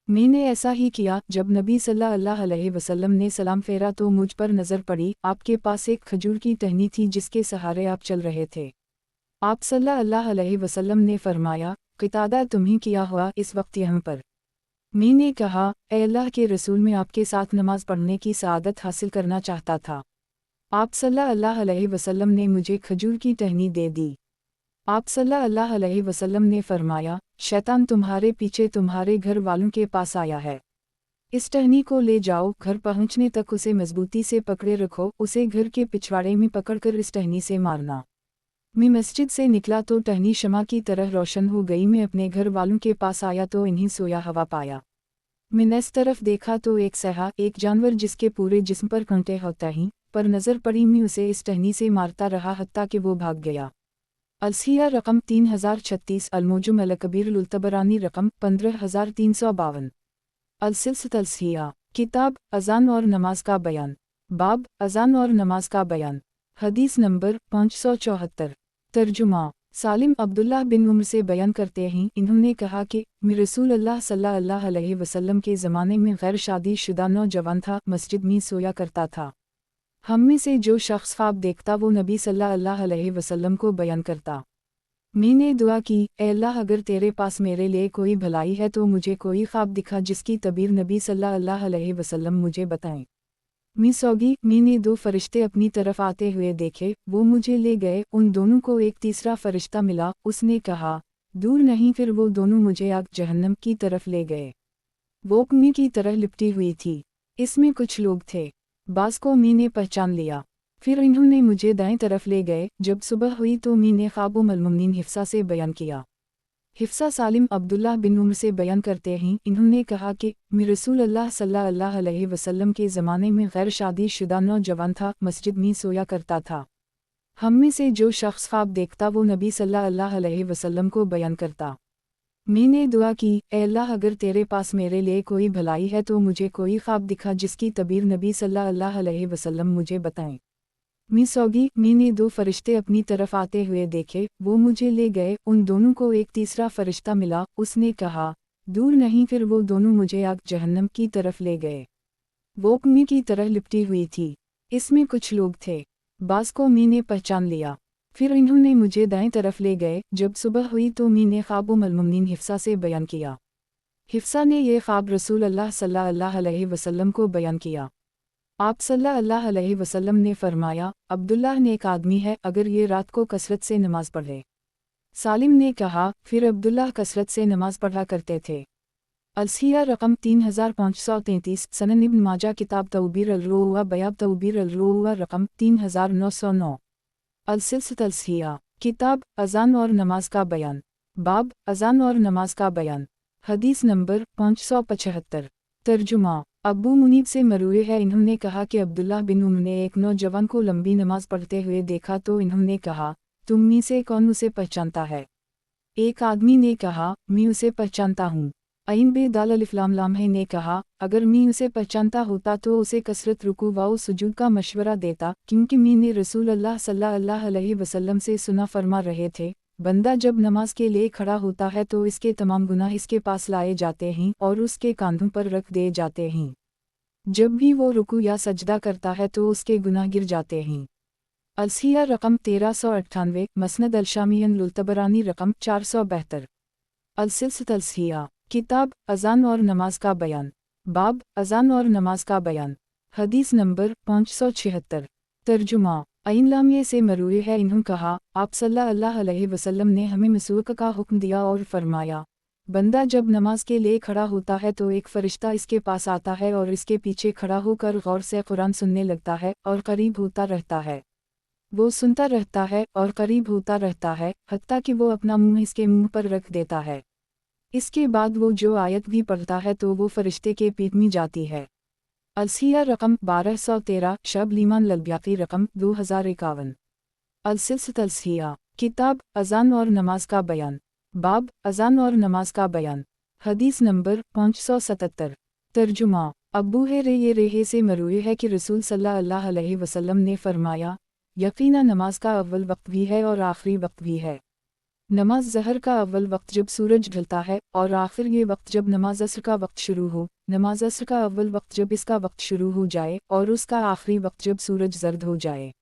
मैंने ऐसा ही किया। जब नबी सल्लल्लाहु अलैहि वसल्लम ने सलाम फेरा तो मुझ पर नज़र पड़ी, आपके पास एक खजूर की टहनी थी जिसके सहारे आप चल रहे थे। आप सल्लल्लाहु अलैहि वसल्लम ने फरमाया, क़तादा तुम्हें क्या हुआ इस वक्त यहाँ पर? मैंने कहा, ए अल्लाह के रसूल, मैं आपके साथ नमाज पढ़ने की सआदत हासिल करना चाहता था। आप सल्लल्लाहु अलैहि वसल्लम ने मुझे खजूर की टहनी दे दी। आप सल्लल्लाहु अलैहि वसल्लम ने फरमाया, शैतान तुम्हारे पीछे तुम्हारे घर वालों के पास आया है। इस टहनी को ले जाओ, घर पहुंचने तक उसे मजबूती से पकड़े रखो, उसे घर के पिछवाड़े में पकड़कर इस टहनी से मारना। मैं मस्जिद से निकला तो टहनी शमा की तरह रोशन हो गई। मैं अपने घर वालों के पास आया तो इन्हीं सोया हवा पाया। मैंने इस तरफ देखा तो एक सहा, एक जानवर जिसके पूरे जिस्म पर कांटे होता ही पर नज़र पड़ी। मैं उसे इस टहनी से मारता रहा हत्ता कि वो भाग गया। अलसिया रकम 3036, अलमोजुम अलकबीर लुल्तबरानी रकम 15352। अलसिलसिया, किताब अज़ान और नमाज का बयान, बाब अज़ान और नमाज का बयान। हदीस नंबर 574। तर्जुमा, सालिम अब्दुल्लाह बिन उम्र से बयान करते हैं, इन्होंने कहा कि मैं रसूल अल्लाह सल्लल्लाहु अलैहि वसल्लम के ज़माने में गैर शादी शुदा नौजवान था, मस्जिद में सोया करता था। हम में से जो शख्स ख्वाब देखता वो नबी सल्लल्लाहु अलैहि वसल्लम को बयान करता। मैंने दुआ की, ऐ अल्लाह अगर तेरे पास मेरे लिए कोई भलाई है तो मुझे कोई ख्वाब दिखा जिसकी तबीर नबी सल्लल्लाहु अलैहि वसल्लम मुझे बताएं। मैं सौगी, मैंने दो फरिश्ते अपनी तरफ आते हुए देखे, वो मुझे ले गए। उन दोनों को एक तीसरा फरिश्ता मिला, उसने कहा दूर नहीं, फिर वो दोनों मुझे आग जहन्नम की तरफ ले गए। वो अग्नि की तरह लिपटी हुई थी। इसमें कुछ लोग थे, बास को मैंने पहचान लिया। फिर इन्होंने मुझे दाएं तरफ ले गए। जब सुबह हुई तो मैंने ख्वाब उम्मुल-मुमिनीन हिफ्सा से बयान किया। हिफ्सा सालिम अब्दुल्लाह बिन उम्र से बयान करते हैं, इन्होंने कहा कि मैं रसूल अल्लाह सल्लल्लाहु अलैहि वसल्लम के ज़माने में गैर शादी शुदा नौजवान था, मस्जिद में सोया करता था। हम में से जो शख्स ख्वाब देखता वो नबी सल्लल्लाहु अलैहि वसल्लम को बयान करता। मैंने दुआ की, ऐ अल्लाह अगर तेरे पास मेरे लिए कोई भलाई है तो मुझे कोई ख्वाब दिखा जिसकी तबीर नबी सल्लल्लाहु अलैहि वसल्लम मुझे बताएं। मैं सौगी, मैंने दो फरिश्ते अपनी तरफ आते हुए देखे, वो मुझे ले गए। उन दोनों को एक तीसरा फरिश्ता मिला, उसने कहा दूर नहीं, फिर वो दोनों मुझे आग जहन्नम की तरफ ले गए। वो अग्नि की तरह लिपटी हुई थी। इसमें कुछ लोग थे, बास को मैंने पहचान लिया। फिर इन्होंने मुझे दाएं तरफ ले गए। जब सुबह हुई तो मैंने ख्वाब उम्मुल-मुमिनीन हिफ्सा से बयान किया। हिफ्सा ने यह ख्वाब रसूल अल्लाह सल्लल्लाहु अलैहि वसल्लम को बयान किया। आप सल्लल्लाहु अलैहि वसल्लम ने फरमाया, अब्दुल्लाह नेक आदमी है अगर ये रात को कसरत से नमाज पढ़े। सालिम ने कहा, फिर अब्दुल्लाह कसरत से नमाज पढ़ा करते थे। अलसिया रकम 3533, सनन इब्न माजा किताब तौबीर अल-रूआ बयाब तौबीर अल-रूआ रकम 3909। अलसिया, किताब अज़ान और नमाज का बयान, बाब अज़ान और नमाज का बयान। हदीस नंबर 575। तर्जुमा, अबू मुनीब से मरूए है, इन्होंने कहा कि अब्दुल्लाह बिन उम्र ने एक नौजवान को लंबी नमाज पढ़ते हुए देखा तो इन्होंने कहा, तुम में से कौन उसे पहचानता है? एक आदमी ने कहा, मैं उसे पहचानता हूँ। अइन बे दाल अलिफ लाम लाम है ने कहा, अगर मैं उसे पहचानता होता तो उसे कसरत रुकू व सुजूद का मशवरा देता, क्योंकि मैंने रसूल अल्लाह सल्लल्लाहु अलैहि वसल्लम से सुना फरमा रहे थे, बंदा जब नमाज के लिए खड़ा होता है तो इसके तमाम गुनाह इसके पास लाए जाते हैं और उसके कांधों पर रख दिए जाते हैं। जब भी वो रुकू या सजदा करता है तो उसके गुनाह गिर जाते हैं। अलसिया रकम 1398, मसनद अलशामियन लुल्तबरानी रकम 472। अलसिया, किताब अज़ान और नमाज का बयान, बाब अज़ान और नमाज का बयान। हदीस नंबर 576। तर्जुमा, अइन लामिये से मरूए है, इन्होंने कहा, आप सल्लल्लाहु अलैहि वसल्लम ने हमें मसूक का हुक्म दिया और फरमाया, बंदा जब नमाज के लिए खड़ा होता है तो एक फरिश्ता इसके पास आता है और इसके पीछे खड़ा होकर गौर से कुरान सुनने लगता है और करीब होता रहता है। वो सुनता रहता है और करीब होता रहता है, हत्ता कि वो अपना मुंह इसके मुंह पर रख देता है। इसके बाद वो जो आयत भी पढ़ता है तो वो फरिश्ते के पीठ में जाती है। अलसिया रकम 1213, शब लीमान ललब्याकी रकम 2051। अलसिया, किताब अज़ान और नमाज का बयान, बाब अज़ान और नमाज का बयान। हदीस नंबर 577। तर्जुमा, अब्बू ये रेहे से मरूए है कि रसूल सल्लल्लाहु अलैहि वसल्लम ने फरमाया, यकीनन नमाज का अव्वल वक्त भी है और आखिरी वक्त भी है। नमाज ज़हर का अव्वल वक्त जब सूरज ढलता है और आखिर ये वक्त जब नमाज असर का वक्त शुरू हो। नमाज असर का अव्वल वक्त जब इसका वक्त शुरू हो जाए और उसका आखिरी वक्त जब सूरज जर्द हो जाए।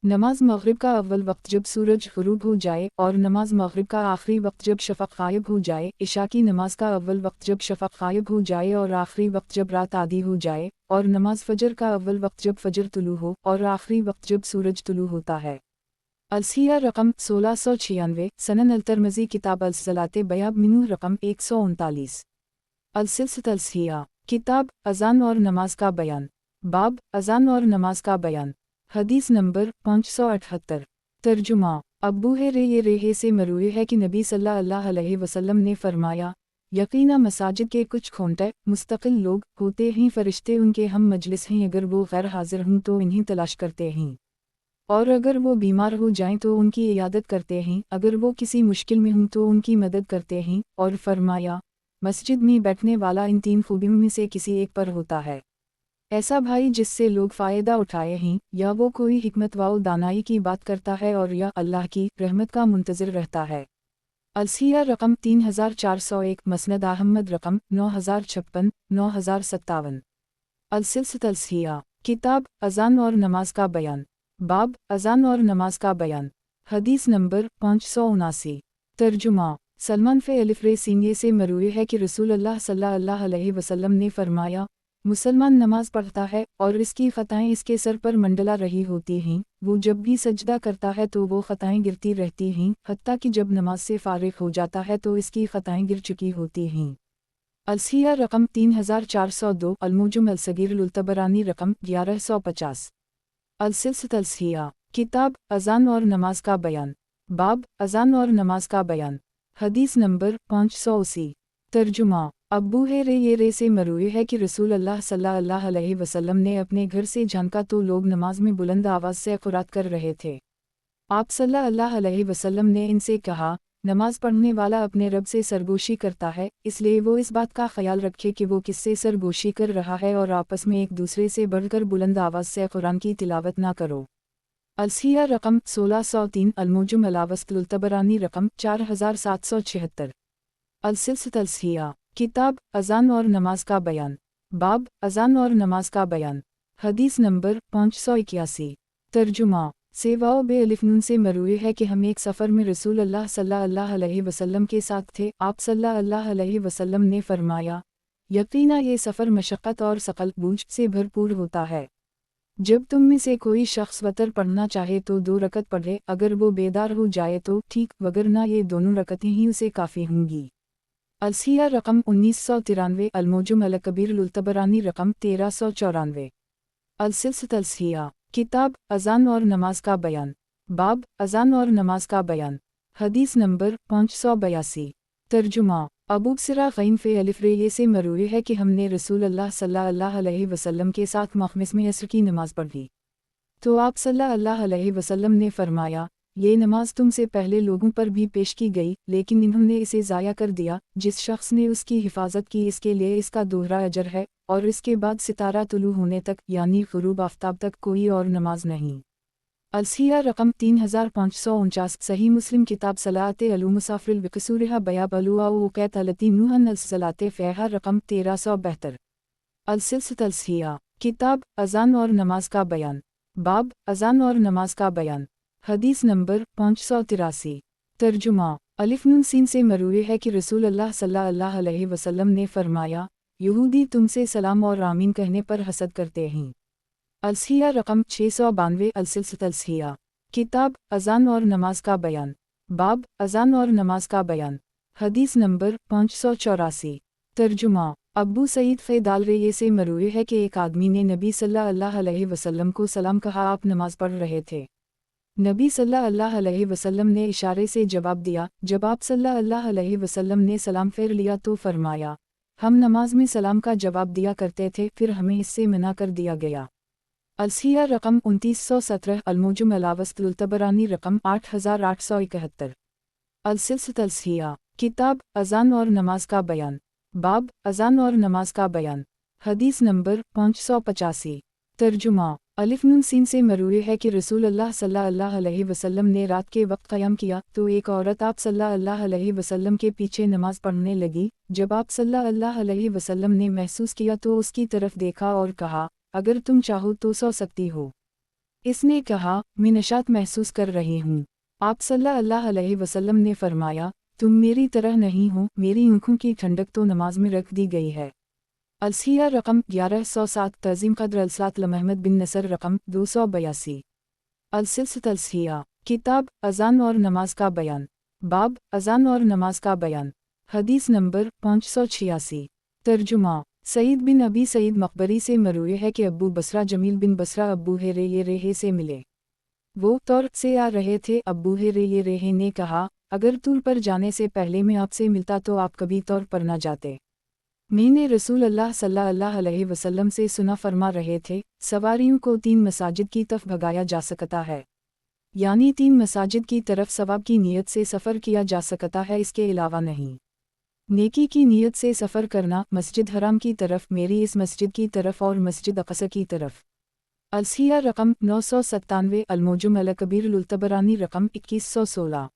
नमाज मगरिब का अव्वल वक्त जब सूरज गुरूब हो जाए और नमाज मगरिब का आखिरी वक्त जब शफ़क़ गायब हो जाए। इशा की नमाज का अव्वल वक्त जब शफ़क़ गायब हो जाए और आखिरी वक्त जब रात आधी हो जाए और नमाज फजर का अव्वल वक्त जब फजर तुलू हो और आखिरी वक्त जब सूरज तुलू होता है। अलसिया रकम 1696, सनन अल-तिर्मिज़ी किताब अल-सलाते बयाब मिनू रकम 139। अलसिया, किताब अज़ान और नमाज का बयान, बाब अज़ान और नमाज का बयान। हदीस नंबर 578। तर्जुमा, अब्बू रेहे से मरूए है कि नबी सल्लल्लाहु अलैहि वसल्लम ने फरमाया, यकीना मसाजिद के कुछ खोंटे मुस्तकिल लोग होते हैं, फरिश्ते उनके हम मजलिस हैं, अगर वो गैर हाजिर हों तो इन्हीं तलाश करते हैं, और अगर वो बीमार हो जाएं तो उनकी इयादत करते हैं, अगर वो किसी मुश्किल में हों तो उनकी मदद करते हैं। और फरमाया, मस्जिद में बैठने वाला इन 3 खूबियों में से किसी एक पर होता है, ऐसा भाई जिससे लोग फ़ायदा उठाए हैं, या वो कोई हिकमत व दानाई की बात करता है, और या अल्लाह की रहमत का मुंतज़िर रहता है। अलसिया रकम 3401, मसनद अहमद रकम 9056, 9057। अलसिलसिलत अलसिया, किताब अज़ान और नमाज का बयान, बाब अज़ान और नमाज का बयान। हदीस नंबर 579। तर्जुमा, सलमान अलिफ रे सींगे से मरूए है कि रसूलुल्लाह सल्लल्लाहु अलैहि वसल्लम ने फरमाया, मुसलमान नमाज पढ़ता है और इसकी ख़ताएँ इसके सर पर मंडला रही होती हैं, वो जब भी सजदा करता है तो वो ख़ताएँ गिरती रहती हैं, हत्ता कि जब नमाज से फ़ारिग हो जाता है तो इसकी ख़ताएँ गिर चुकी होती हैं। अलसिया रकम 3402, अलमुजम अलसगीर लुल्तबरानी रकम 1150। अलसिलसिलत अलसिया, किताब अज़ान और नमाज का बयान, बाब अज़ान और नमाज का बयान। हदीस नंबर 580। तर्जुमा, अब्बू रे से मरूए है कि रसूलुल्लाह सल्लल्लाहु अलैहि वसल्लम ने अपने घर से झांका तो लोग नमाज में बुलंद आवाज़ से क़ुरात कर रहे थे। आप सल्लल्लाहु अलैहि वसल्लम ने इनसे कहा, नमाज पढ़ने वाला अपने रब से सरगोशी करता है, इसलिए वो इस बात का ख्याल रखे कि वो किससे सरगोशी कर रहा है, और आपस में एक दूसरे से बढ़कर बुलंद आवाज़ से कुरान की तिलावत ना करो। अलसिया रकम 1603, अलमुजम अलावस्तुल्तबरानी रकम 4776। अलसिलसिलत अलसिया, किताब अज़ान और नमाज का बयान, बाब अज़ान और नमाज का बयान। हदीस नंबर 581। तर्जुमा, सेवाओ बे अलिफ नून से मरूए है कि हम एक सफ़र में रसूलुल्लाह सल्लल्लाहु अलैहि वसल्लम के साथ थे। आप सल्लल्लाहु अलैहि वसल्लम ने फरमाया, यकीना ये सफ़र मशक्क़त और सकल बूझ से भरपूर होता है। जब तुम में से कोई शख्स वतर पढ़ना चाहे तो 2 रकत पढ़े, अगर वो बेदार हो जाए तो ठीक, वगरना ये दोनों रकतें ही उसे काफ़ी होंगी। अलसिया रकम 1993, अलमुजम अलकबीर लुल्तबरानी रकम 1394। अलसिलसिलत अलसिया, किताब अज़ान और नमाज का बयान, बाब अज़ान और नमाज का बयान। हदीस नंबर 582। तर्जुमा, अबू सिरा ग़ैन अलिफ रे से मरूए है कि हमने रसूलुल्लाह सल्लल्लाहु अलैहि वसल्लम के साथ मखमिस में असर की नमाज पढ़ी, तो आप सल्लल्लाहु अलैहि वसल्लम ने फरमाया, ये नमाज तुमसे पहले लोगों पर भी पेश की गई, लेकिन इन्होंने इसे ज़ाया कर दिया। जिस शख्स ने उसकी हिफाजत की इसके लिए इसका दोहरा अजर है, और इसके बाद सितारा तुलू होने तक यानी ग़ुरूब आफ्ताब तक कोई और नमाज नहीं। अलसिया रकम 3549, सही मुस्लिम किताब सलाते अलू मुसाफिल विकसूरहा बयाब अलुआ उक़ैत अलती नूहन अलसलाते फ़ेहा रकम 1372। अलसिलसिलत अलसिया, किताब अज़ान और नमाज का बयान, बाब अज़ान और नमाज का बयान। हदीस नंबर 583। तर्जुमा, अलिफ नून सीन से मरूए है कि रसूलुल्लाह सल्लल्लाहु अलैहि वसल्लम ने फरमाया, यहूदी तुमसे सलाम और आमीन कहने पर हसद करते हैं। अलसिया रकम 692। अलसिलसिलत अलसिया, किताब अज़ान और नमाज का बयान, बाब अज़ान और नमाज का बयान। हदीस नंबर 584। तर्जुमा, अब्बू सईद फ़ैदाल रे से मरूए है कि एक आदमी ने नबी सल्लल्लाहु अलैहि वसल्लम को सलाम कहा, आप नमाज पढ़ रहे थे। नबी सल्लल्लाहु अलैहि वसल्लम ने इशारे से जवाब दिया। जब आप सल्लल्लाहु अलैहि वसल्लम ने सलाम फेर लिया तो फरमाया, हम नमाज में सलाम का जवाब दिया करते थे, फिर हमें इससे मना कर दिया गया। अलसिया रकम 2917, अलमुजम अलावस्तुल्तबरानी रकम 8871। अलसिलसिलत अलसिया, किताब अज़ान और नमाज का बयान, बाब अज़ान और नमाज का बयान। हदीस नंबर 585। तर्जुमा, अलिफ नून सीन से मरूए है कि रसूलुल्लाह सल्लल्लाहु अलैहि वसल्लम ने रात के वक्त क़याम किया, तो एक औरत आप सल्लल्लाहु अलैहि वसल्लम के पीछे नमाज पढ़ने लगी। जब आप सल्लल्लाहु अलैहि वसल्लम ने महसूस किया तो उसकी तरफ देखा और कहा, अगर तुम चाहो तो सो सकती हो। इसने कहा, मैं नशात महसूस कर रही हूँ। आप सल्लल्लाहु अलैहि वसल्लम ने फरमाया, तुम मेरी तरह नहीं हो, मेरी आँखों की ठंडक तो नमाज में रख दी गई है। अलसिया रकम 1107, तज़ीम क़द्र अलसात महमद बिन नसर रकम 282। अलसिलसिलत अलसिया, किताब अज़ान और नमाज का बयान, बाब अज़ान और नमाज का बयान। हदीस नंबर 586। तर्जुमा, सईद बिन अबी सईद मकबरी से मरूए है कि अब्बू बसरा जमील बिन बसरा अब्बू रे से मिले। وہ تورک سے آ رہے تھے۔ ابو ہریرہ نے کہا، اگر طور پر جانے سے پہلے میں آپ سے ملتا تو آپ کبھی طور پر نہ جاتے۔ میں نے رسول اللہ صلی اللہ علیہ وسلم سے سنا فرما رہے تھے، سواریوں کو 3 مساجد کی طرف بھگایا جا سکتا ہے، یعنی 3 مساجد کی طرف ثواب کی نیت سے سفر کیا جا سکتا ہے، اس کے علاوہ نہیں۔ نیکی کی نیت سے سفر کرنا، مسجد حرام کی طرف، میری اس مسجد کی طرف اور مسجد اقصی کی طرف۔ الصحیح رقم 997، المعجم الکبیر للطبرانی رقم 2116۔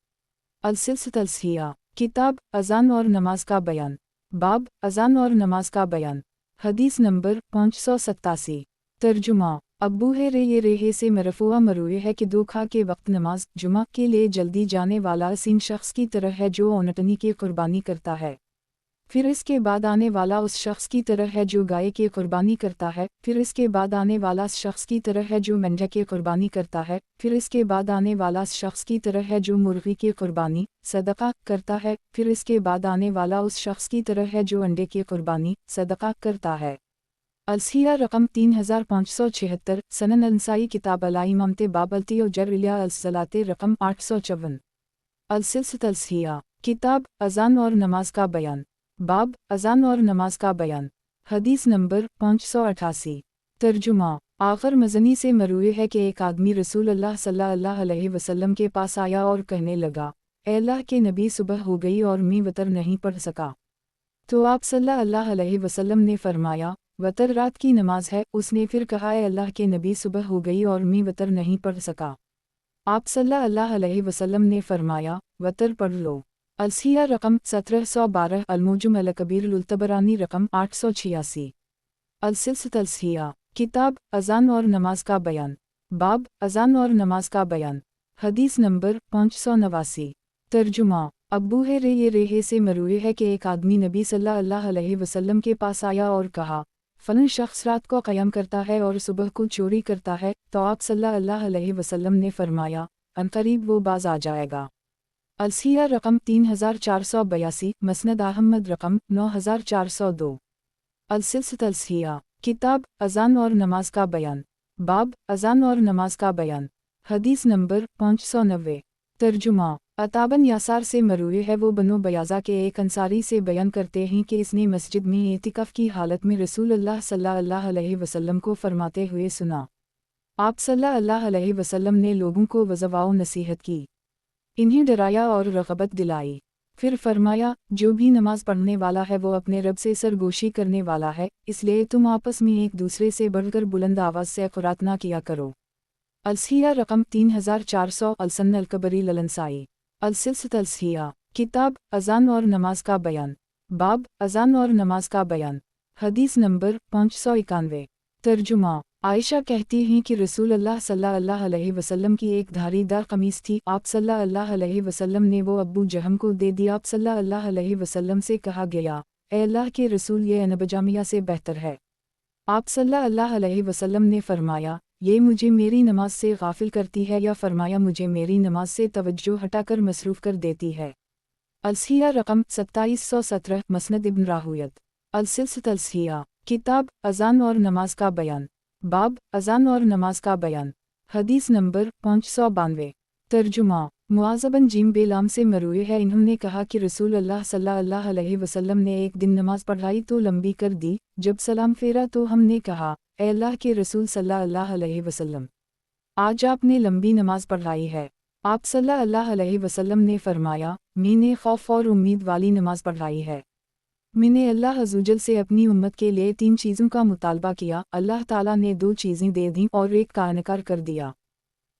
السلسلۃ الصحیحہ، کتاب اذان اور نماز کا بیان، باب اذان اور نماز کا بیان، حدیث نمبر 587۔ ترجمہ، ابو ہریرہ سے مرفوع مروی ہے کہ دوکھا کے وقت نماز جمعہ کے لیے جلدی جانے والا اسین شخص کی طرح ہے جو اونٹنی کی قربانی کرتا ہے، پھر اس کے بعد آنے والا اس شخص کی طرح ہے جو گائے کی قربانی کرتا ہے، پھر اس کے بعد آنے والا اس شخص کی طرح ہے جو مینڈھا کی قربانی کرتا ہے، پھر اس کے بعد آنے والا اس شخص کی طرح ہے جو مرغی کی قربانی صدقہ کرتا ہے، پھر اس کے بعد آنے والا اس شخص کی طرح ہے جو انڈے کی قربانی صدقہ کرتا ہے۔ الصحیح رقم 3576، سنن النسائی کتاب الائمامت باب التیجر الی الصلاۃ رقم 854۔ السلسلۃ الصحیحہ، کتاب اذان اور نماز کا بیان، باب اذان اور نماز کا بیان، حدیث نمبر 588۔ ترجمہ، آخر مزنی سے مروی ہے کہ ایک آدمی رسول اللہ صلی اللہ علیہ وسلم کے پاس آیا اور کہنے لگا، اے اللہ کے نبی، صبح ہو گئی اور میں وتر نہیں پڑھ سکا۔ تو آپ صلی اللہ علیہ وسلم نے فرمایا، وتر رات کی نماز ہے۔ اس نے پھر کہا، اے اللہ کے نبی، صبح ہو گئی اور میں وتر نہیں پڑھ سکا۔ آپ صلی اللہ علیہ وسلم نے فرمایا، وتر پڑھ لو۔ الصحیح رقم 1712، المعجم الکبیر للطبرانی رقم 886۔ السلسلۃ الصحیحہ، کتاب اذان اور نماز کا بیان، باب اذان اور نماز کا بیان، حدیث نمبر 589۔ ترجمہ، ابو ہریرہ سے مروی ہے کہ ایک آدمی نبی صلی اللہ علیہ وسلم کے پاس آیا اور کہا، فلاں شخص رات کو قیام کرتا ہے اور صبح کو چوری کرتا ہے، تو آپ صلی اللہ علیہ وسلم نے فرمایا، عنقریب وہ باز آ جائے گا۔ الصحیح رقم 3482، مسند احمد رقم 9402۔ السلسلۃ الصحیحہ، کتاب اذان اور نماز کا بیان، باب اذان اور نماز کا بیان، حدیث نمبر 590۔ ترجمہ، عطا بن یاسار سے مروی ہے، وہ بنو بیاضا کے ایک انصاری سے بیان کرتے ہیں کہ اس نے مسجد میں اعتکاف کی حالت میں رسول اللہ صلی اللہ علیہ وسلم کو فرماتے ہوئے سنا۔ آپ صلی اللہ علیہ وسلم نے لوگوں کو وعظ و نصیحت کی، انہیں ڈرایا اور رغبت دلائی، پھر فرمایا، جو بھی نماز پڑھنے والا ہے وہ اپنے رب سے سرگوشی کرنے والا ہے، اس لیے تم آپس میں ایک دوسرے سے بڑھ کر بلند آواز سے قرات نہ کیا کرو۔ الصحیح رقم 3400، السنن الکبری للنسائی۔ السلسلۃ الصحیحہ، کتاب اذان اور نماز کا بیان، باب اذان اور نماز کا بیان، حدیث نمبر 591۔ ترجمہ، عائشہ کہتی ہیں کہ رسول اللہ صلی اللہ علیہ وسلم کی ایک دھاری دار قمیص تھی، آپ صلی اللہ علیہ وسلم نے وہ ابو جہم کو دے دی۔ آپ صلی اللہ علیہ وسلم سے کہا گیا، اے اللہ کے رسول، یہ انبجامیہ سے بہتر ہے۔ آپ صلی اللہ علیہ وسلم نے فرمایا، یہ مجھے میری نماز سے غافل کرتی ہے، یا فرمایا مجھے میری نماز سے توجہ ہٹا کر مصروف کر دیتی ہے۔ الصحیح رقم 2717، مسند ابن راہویت۔ السلسلۃ الصحیحہ، کتاب اذان اور نماز کا بیان، باب اذان اور نماز کا بیان، حدیث نمبر 592۔ ترجمہ، معاذ بن جبل سے مروی ہے، انہوں نے کہا کہ رسول اللہ صلی اللہ علیہ وسلم نے ایک دن نماز پڑھائی تو لمبی کر دی، جب سلام پھیرا تو ہم نے کہا، اے اللہ کے رسول صلی اللہ علیہ وسلم، آج آپ نے لمبی نماز پڑھائی ہے۔ آپ صلی اللہ علیہ وسلم نے فرمایا، میں نے خوف اور امید والی نماز پڑھائی ہے۔ میں نے اللہ عزوجل سے اپنی امت کے لیے 3 چیزوں کا مطالبہ کیا، اللہ تعالیٰ نے 2 چیزیں دے دیں اور ایک کا انکار کر دیا۔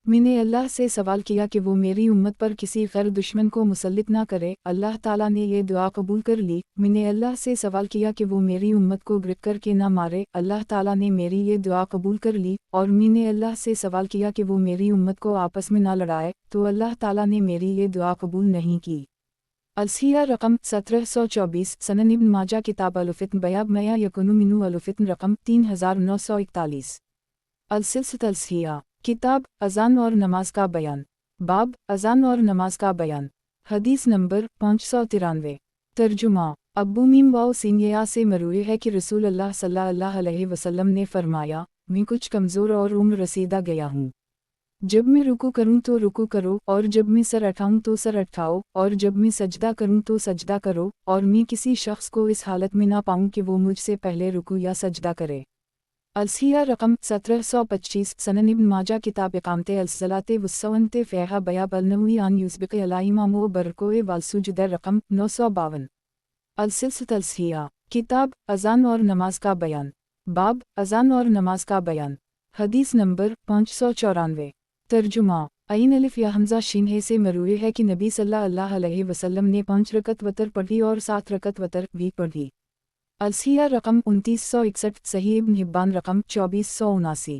میں نے اللہ سے سوال کیا کہ وہ میری امت پر کسی غیر دشمن کو مسلط نہ کرے، اللہ تعالیٰ نے یہ دعا قبول کر لی۔ میں نے اللہ سے سوال کیا کہ وہ میری امت کو گرفت کر کے نہ مارے، اللہ تعالیٰ نے میری یہ دعا قبول کر لی۔ اور میں نے اللہ سے سوال کیا کہ وہ میری امت کو آپس میں نہ لڑائے، تو اللہ تعالیٰ نے میری یہ دعا قبول نہیں کی۔ الصحیح رقم 1724، سنن ابن ماجہ کتاب الفتن بیاب میاں یکن منو الفتن رقم 3941۔ السلسلۃ الصحیحہ، کتاب اذان اور نماز کا بیان، باب اذان اور نماز کا بیان، حدیث نمبر 593۔ ترجمہ، ابو میم واؤ سینیا سے مروی ہے کہ رسول اللہ صلی اللہ علیہ وسلم نے فرمایا، میں کچھ کمزور اور عمر رسیدہ گیا ہوں۔ जब मैं रुकू करूं तो रुकू करो, और जब मैं सर उठाऊं तो सर उठाओ, और जब मैं सजदा करूं तो सजदा करो, और मैं किसी शख्स को इस हालत में ना पाऊं कि वो मुझसे पहले रुकू या सजदा करे। अलसिया रकम 1725 सनन इब्न माजा किताब इकामते अलसलाते वस्सवनते फ़ेहा बयाब अलनवी आन युज़बिक़ अला इमामो बरकोए वालसुजुद रकम 952। अलसिलसिलत अलसिया किताब अज़ान और नमाज का बयान। बाब अज़ान और नमाज का बयान। हदीस नंबर 594। तर्जुमा अइन अलिफ या हमज़ा शीन है से मरूए है कि नबी सल्लल्लाहु अलैहि वसल्लम ने 5 रकत वतर पढ़ी और 7 रकत वतर भी पढ़ी। अलसिया रकम 2961 सही इब्न हिब्बान रकम 2479।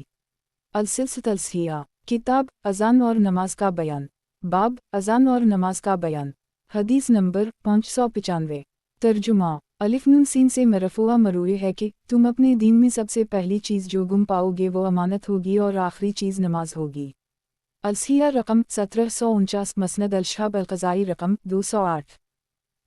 अलसिलसिलत अलसिया किताब अज़ान और नमाज का बयान। बाब अज़ान और नमाज का बयान। हदीस नंबर 595। तर्जुमा अलिफ नून सीन से मरफूआ मरूए है कि तुम अपने दीन में सबसे पहली चीज़ जो गुम पाओगे वो अमानत होगी और आखिरी चीज़ नमाज होगी। अलसिया रकम 1749 मसनद अलशहाब अलक़ज़ाई रकम 208।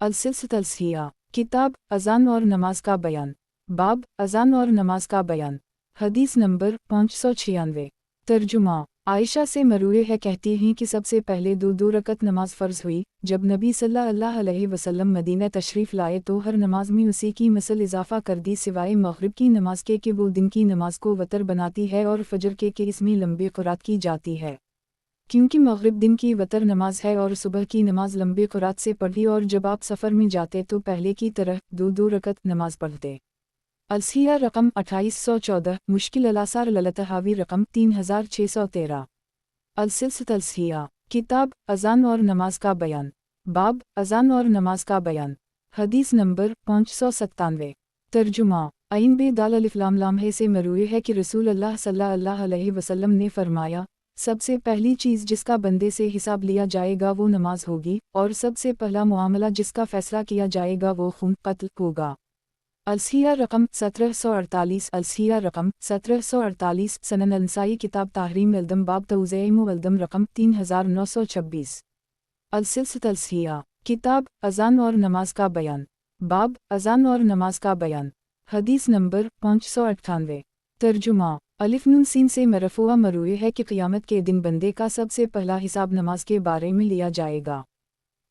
अलसिलसिलत अलसिया किताब अज़ान और नमाज का बयान। बाब अज़ान और नमाज का बयान। हदीस नंबर 596। तर्जुमा आयशा से मरूए है कहती हैं कि सबसे पहले दो रकत नमाज फ़र्ज़ हुई जब नबी सल्लल्लाहु अलैहि वसल्लम मदीना तशरीफ़ लाए तो हर नमाज में उसी की मसल इजाफ़ा कर दी सिवाय मग़रिब की नमाज के कि वो दिन की नमाज को वतर बनाती है और फ़जर के कि इसमें लंबी क़ुरात की जाती है, क्योंकि मग़रिब दिन की वतर नमाज है और सुबह की नमाज लंबी क़ुरात से पढ़ी और जब आप सफ़र में जाते तो पहले की तरह दो रकत नमाज पढ़ते। अलसिया रकम 2814 मुश्किल अलासार ललतहावी रकम 3613। अलसिलसिलत अलसिया किताब अज़ान और नमाज का बयान। बाब अज़ान और नमाज का बयान। हदीस नंबर 597। तर्जुमा अइन बे दाल अलिफ लाम लाम है से मरूए है कि रसूल अल्लाह सल्लल्लाहु अलैहि वसल्लम ने फरमाया सबसे पहली चीज़ जिसका बंदे से हिसाब लिया जाएगा वो नमाज होगी, और सबसे पहला मुआमला जिसका फ़ैसला किया जाएगा वो खून कत्ल होगा। अलसिया रकम 1748 अलसिया रकम 1748 सनन अंसाई किताब ताहरीम अल्दम बाब तौज़ीम अल्दम रकम 3926। अलसिलसिलत अलसिया किताब अज़ान और नमाज का बयान। बाब अज़ान और नमाज का बयान। हदीस नंबर 598। तर्जुमा अलिफ नून सीन से मरफूआ मरूए है कि क़यामत के दिन बंदे का सबसे पहला हिसाब नमाज के बारे में लिया जाएगा।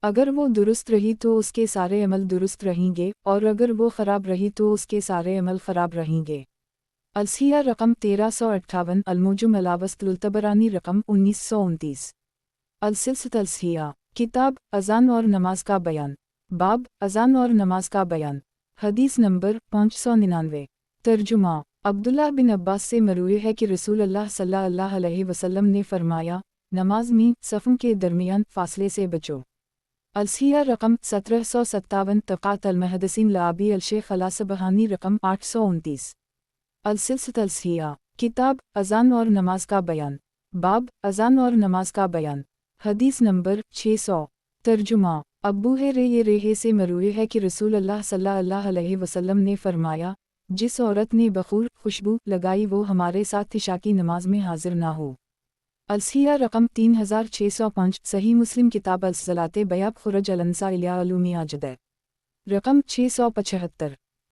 अगर वो दुरुस्त रही तो उसके सारे अमल दुरुस्त रहेंगे, और अगर वो ख़राब रही तो उसके सारे अमल ख़राब रहेंगे। अलसिया रकम 1358 अलमुजुम अलावस्तुलतबरानी रकम 1929। अलसिलसिलत अलसिया किताब अज़ान और नमाज का बयान। बाब अज़ान और नमाज का बयान। हदीस नंबर 599। तर्जुमा अब्दुल्लाह बिन अब्बास से मरूए है कि रसूल अल्लाह सल्लल्लाहु अलैहि वसल्लम ने फरमाया नमाज में सफ़ों के दरमियान फ़ासले से बचो। अलसिया रकम 1757 तक़ात अलमहदसिन लाबी अलशेख अलासबहानी रकम 829। अलसिलसिलत अलसिया किताब अज़ान और नमाज का बयान। बाब अज़ान और नमाज का बयान। हदीस नंबर 600। तर्जुमा अब्बू रे से मरूए है कि रसूल अल्लाह सल्लल्लाहु अलैहि वसल्लम ने फरमाया जिस औरत ने बखूर खुशबू लगाई वो हमारे साथ इशा की नमाज में हाजिर ना हो। अलसिया रकम 3605 सही मुस्लिम किताब अलसलाते बयाब खुरज अलंसा इलिया अलूमी आजद रकम 675।